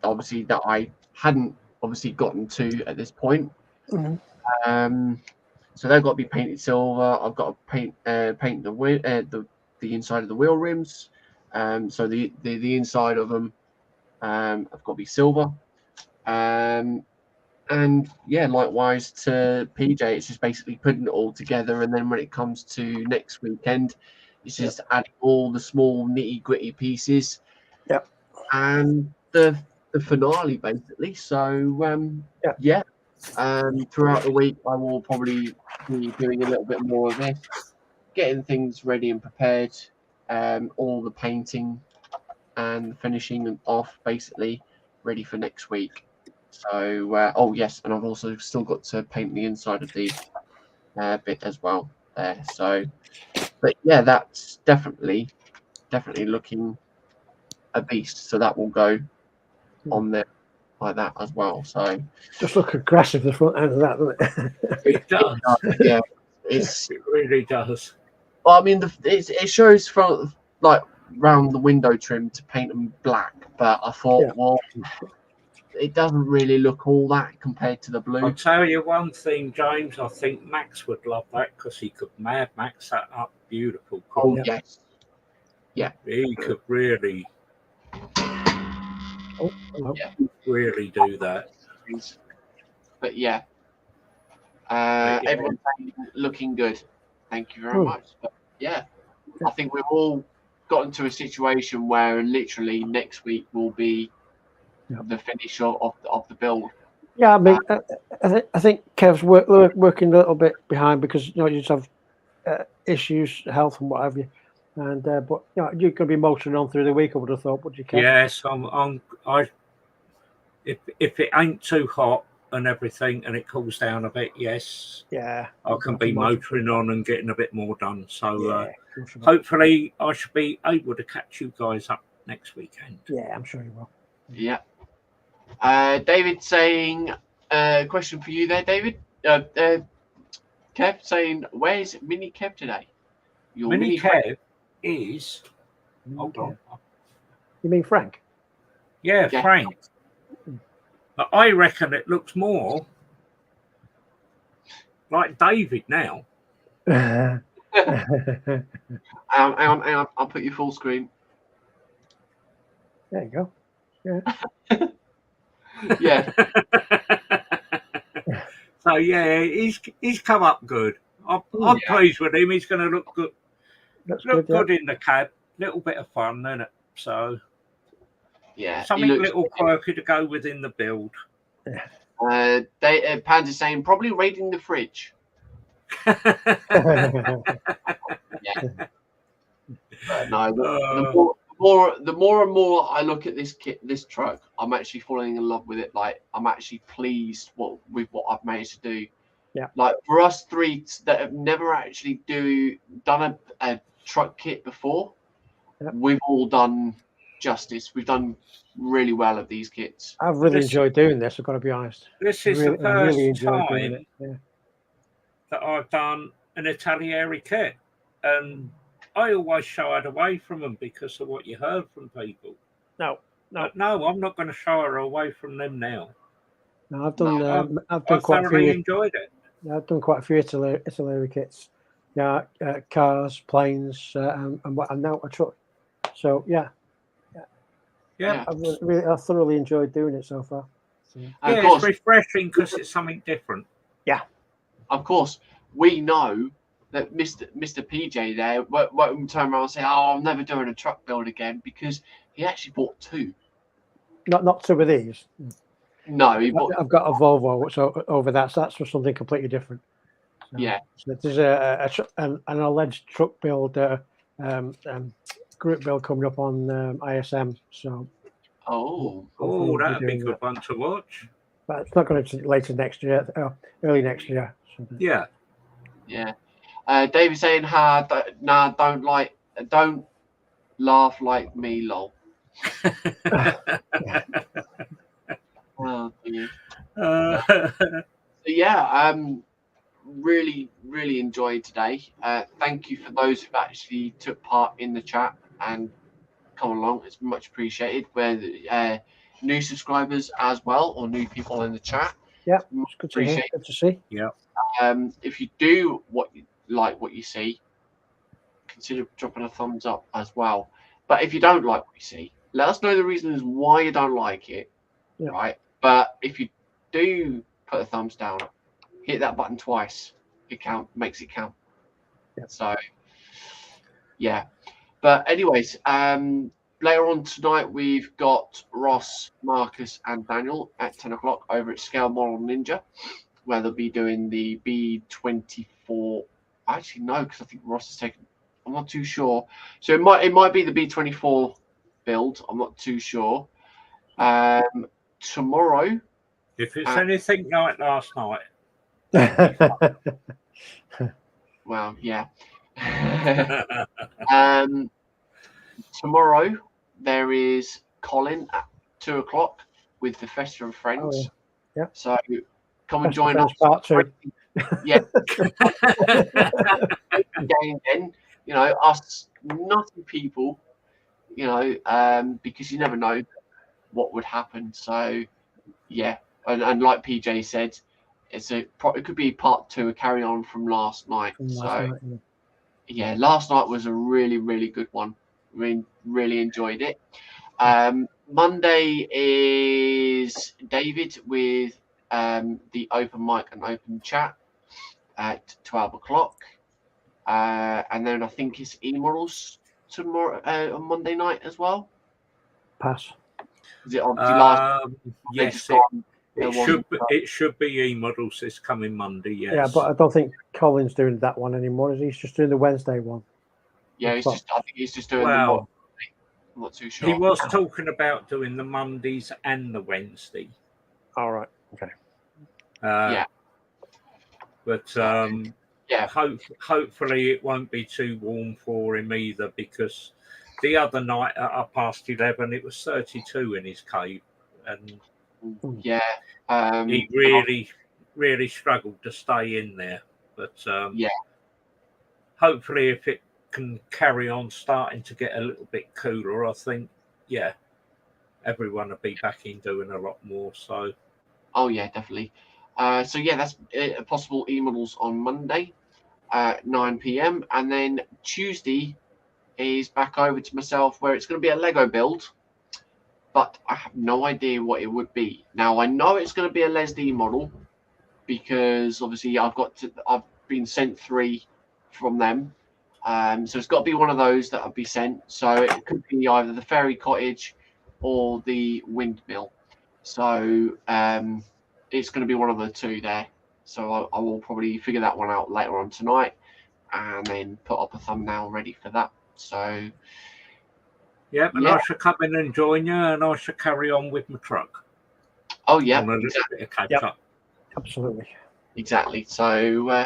Obviously that I hadn't gotten to at this point. So they've got to be painted silver. I've got to paint the inside of the wheel rims. So the inside of them have got to be silver. And yeah, likewise to PJ, it's just basically putting it all together, and then when it comes to next weekend, it's just adding all the small nitty gritty pieces. Yep. And the the finale basically. So Yeah. throughout the week I will probably be doing a little bit more of this, getting things ready and prepared, all the painting and finishing off basically ready for next week. So oh yes, and I've also still got to paint the inside of the bit as well there. So but yeah, that's definitely looking a beast. So that will go on there like that as well. So Just look aggressive, the front end of that, doesn't it? It does. yeah, it's. It really does. Well, I mean, it shows from like round the window trim to paint them black, but I thought, Yeah. well, it doesn't really look all that compared to the blue. I'll tell you one thing, James. I think Max would love that because he could Mad Max that up beautiful. Oh Yeah. yes, yeah, He could really, really do that. but yeah, everyone's looking good. Thank you very much. But yeah, I think we've all gotten to a situation where literally next week will be the finish of the build. Yeah, I mean, I think Kev's working a little bit behind because you just have issues, health and what have you. And but you're going to be motoring on through the week. I would have thought, would you, Kev? Yes, if it ain't too hot and everything, and it cools down a bit, yes, Yeah, I can be motoring on and getting a bit more done. So yeah, hopefully, I should be able to catch you guys up next weekend. Yeah, I'm sure you will. Yeah. David saying, question for you there, David. Kev saying, where's Mini Kev today? Your Mini Kev is. Hold on. You mean Frank? Yeah, Frank. But I reckon it looks more like David now. I'll put you full screen. There you go. Yeah. Yeah. So yeah, he's come up good. I'm pleased with him. He's going to look good. Look good in the cab. Little bit of fun, isn't it? So yeah, something little quirky to go within the build. Pan's saying probably raiding the fridge. Yeah. But no, the more and more I look at this truck, I'm actually falling in love with it. Like I'm actually pleased with what I've managed to do. Yeah. Like for us three that have never actually done a truck kit before, we've all done justice. We've done really well at these kits. I've really enjoyed doing this. I've got to be honest. This is the first time that I've done an Italeri kit, and I always shied away from them because of what you heard from people. No, I'm not going to shy away from them now. No, I've done. I've done quite a few. Enjoyed it. I've done quite a few Italeri kits. Yeah, cars, planes, and now a truck. So yeah. I've thoroughly enjoyed doing it so far. So. It's refreshing because it's something different. Yeah, of course. We know that Mr. PJ there won't turn around and say, "Oh, I'm never doing a truck build again," because he actually bought two. Not two of these. No, I've got a Volvo, so over that. So that's for something completely different. So, yeah. So there's an alleged truck build, group build coming up on ISM. So. That'd be a good one to watch. But it's not going to later next year, early next year. Yeah. Yeah. David saying, don't laugh like me, lol. Oh, dear. So yeah, really enjoyed today. Thank you for those who actually took part in the chat and come along. It's much appreciated. We're new subscribers as well, or new people in the chat. Yeah, it's good to hear. Good to see. Yeah. If you do what you see, consider dropping a thumbs up as well. But if you don't like what you see, let us know the reasons why you don't like it. Yeah. Right. But if you do put a thumbs down, hit that button twice. It makes it count. Yeah. So yeah. But anyways, later on tonight, we've got Ross, Marcus, and Daniel at 10 o'clock over at Scale Model Ninja, where they'll be doing the B24. Actually, no, because I think Ross is taking. I'm not too sure. So it might be the B24 build. I'm not too sure. Tomorrow. If it's anything like last night. Well, yeah. Tomorrow there is Colin at 2 o'clock with the Fester and Friends. Oh, yeah. So come and Fester join us. Part 2. Yeah. Again, then, you know, us nutty people, you know, because you never know what would happen. So yeah, and like PJ said, it could be part 2, a carry on from last night. Yeah, last night was a really, really good one. Really enjoyed it. Monday is David with the open mic and open chat at 12 o'clock. And then I think it's e-models tomorrow on Monday night as well. Pass. Is it obviously last? Yes, it should be e-models this coming Monday. Yes. Yeah, but I don't think Colin's doing that one anymore. Is he? He's just doing the Wednesday one. Yeah, I think he's just doing the Monday. I'm not too sure. He was talking about doing the Mondays and the Wednesday. All right. Okay. Yeah. But hopefully it won't be too warm for him either, because the other night at 11:30 it was 32 in his cave, and he really struggled to stay in there. But hopefully if it can carry on starting to get a little bit cooler, I think everyone will be back in doing a lot more. So definitely. So that's a possible e-models on Monday at 9 p.m. and then Tuesday is back over to myself, where it's going to be a Lego build, but I have no idea what it would be. Now I know it's going to be a LesDiy model, because obviously I've been sent 3 from them. So it's got to be one of those that I'll be sent. So it could be either the fairy cottage or the windmill. So it's going to be one of the 2 there. So I will probably figure that one out later on tonight, and then put up a thumbnail ready for that. So and I shall come in and join you, and I shall carry on with my truck. Oh yeah, on a little bit of catch up. Absolutely. Exactly. So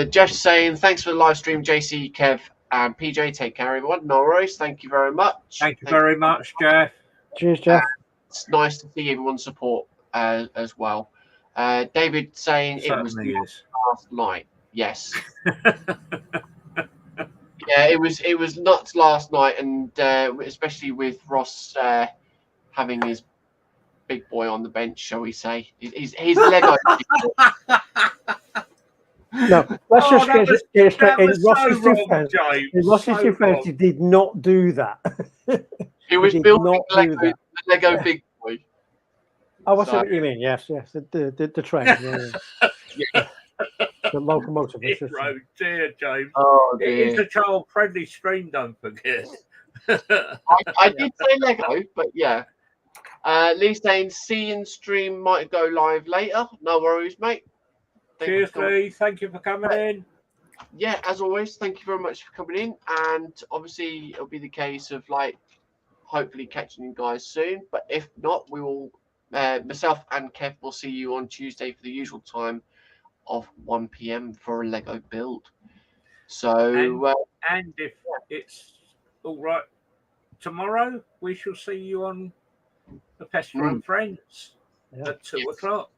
Jeff's saying thanks for the live stream, JC, Kev, and PJ. Take care, everyone. No worries. Thank you very much. Thank you very much, Jeff. Cheers, Jeff. It's nice to see everyone's support as well. David saying it was last night. Yes. Yeah, it was nuts last night, and especially with Ross having his big boy on the bench, shall we say? His Lego. No, let's just get straight in. Ross's defense, he did not do that. He was building the Lego big boy. Oh, I see what you mean. Yes, the train. Yeah. The locomotive. Dear James. Oh, dear. It is a child-friendly stream, don't forget. I did say Lego, but yeah. Lee saying seeing stream might go live later. No worries, mate. Cheers, Lee. Thank you for coming in. Yeah, as always, thank you very much for coming in. And obviously, it'll be the case of hopefully catching you guys soon. But if not, we will. Myself and Kev will see you on Tuesday for the usual time of 1 p.m. for a Lego build. So, and if it's all right, tomorrow we shall see you on the Pester and Friends at 2 o'clock.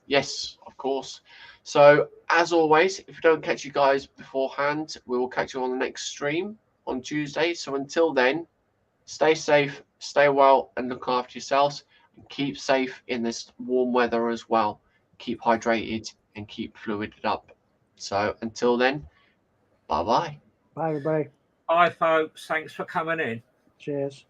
Yes, of course. So, as always, if we don't catch you guys beforehand, we will catch you on the next stream on Tuesday. So, until then, stay safe, stay well, and look after yourselves. And keep safe in this warm weather as well. Keep hydrated and keep fluided up. So, until then, bye-bye. Bye, everybody. Bye, folks. Thanks for coming in. Cheers.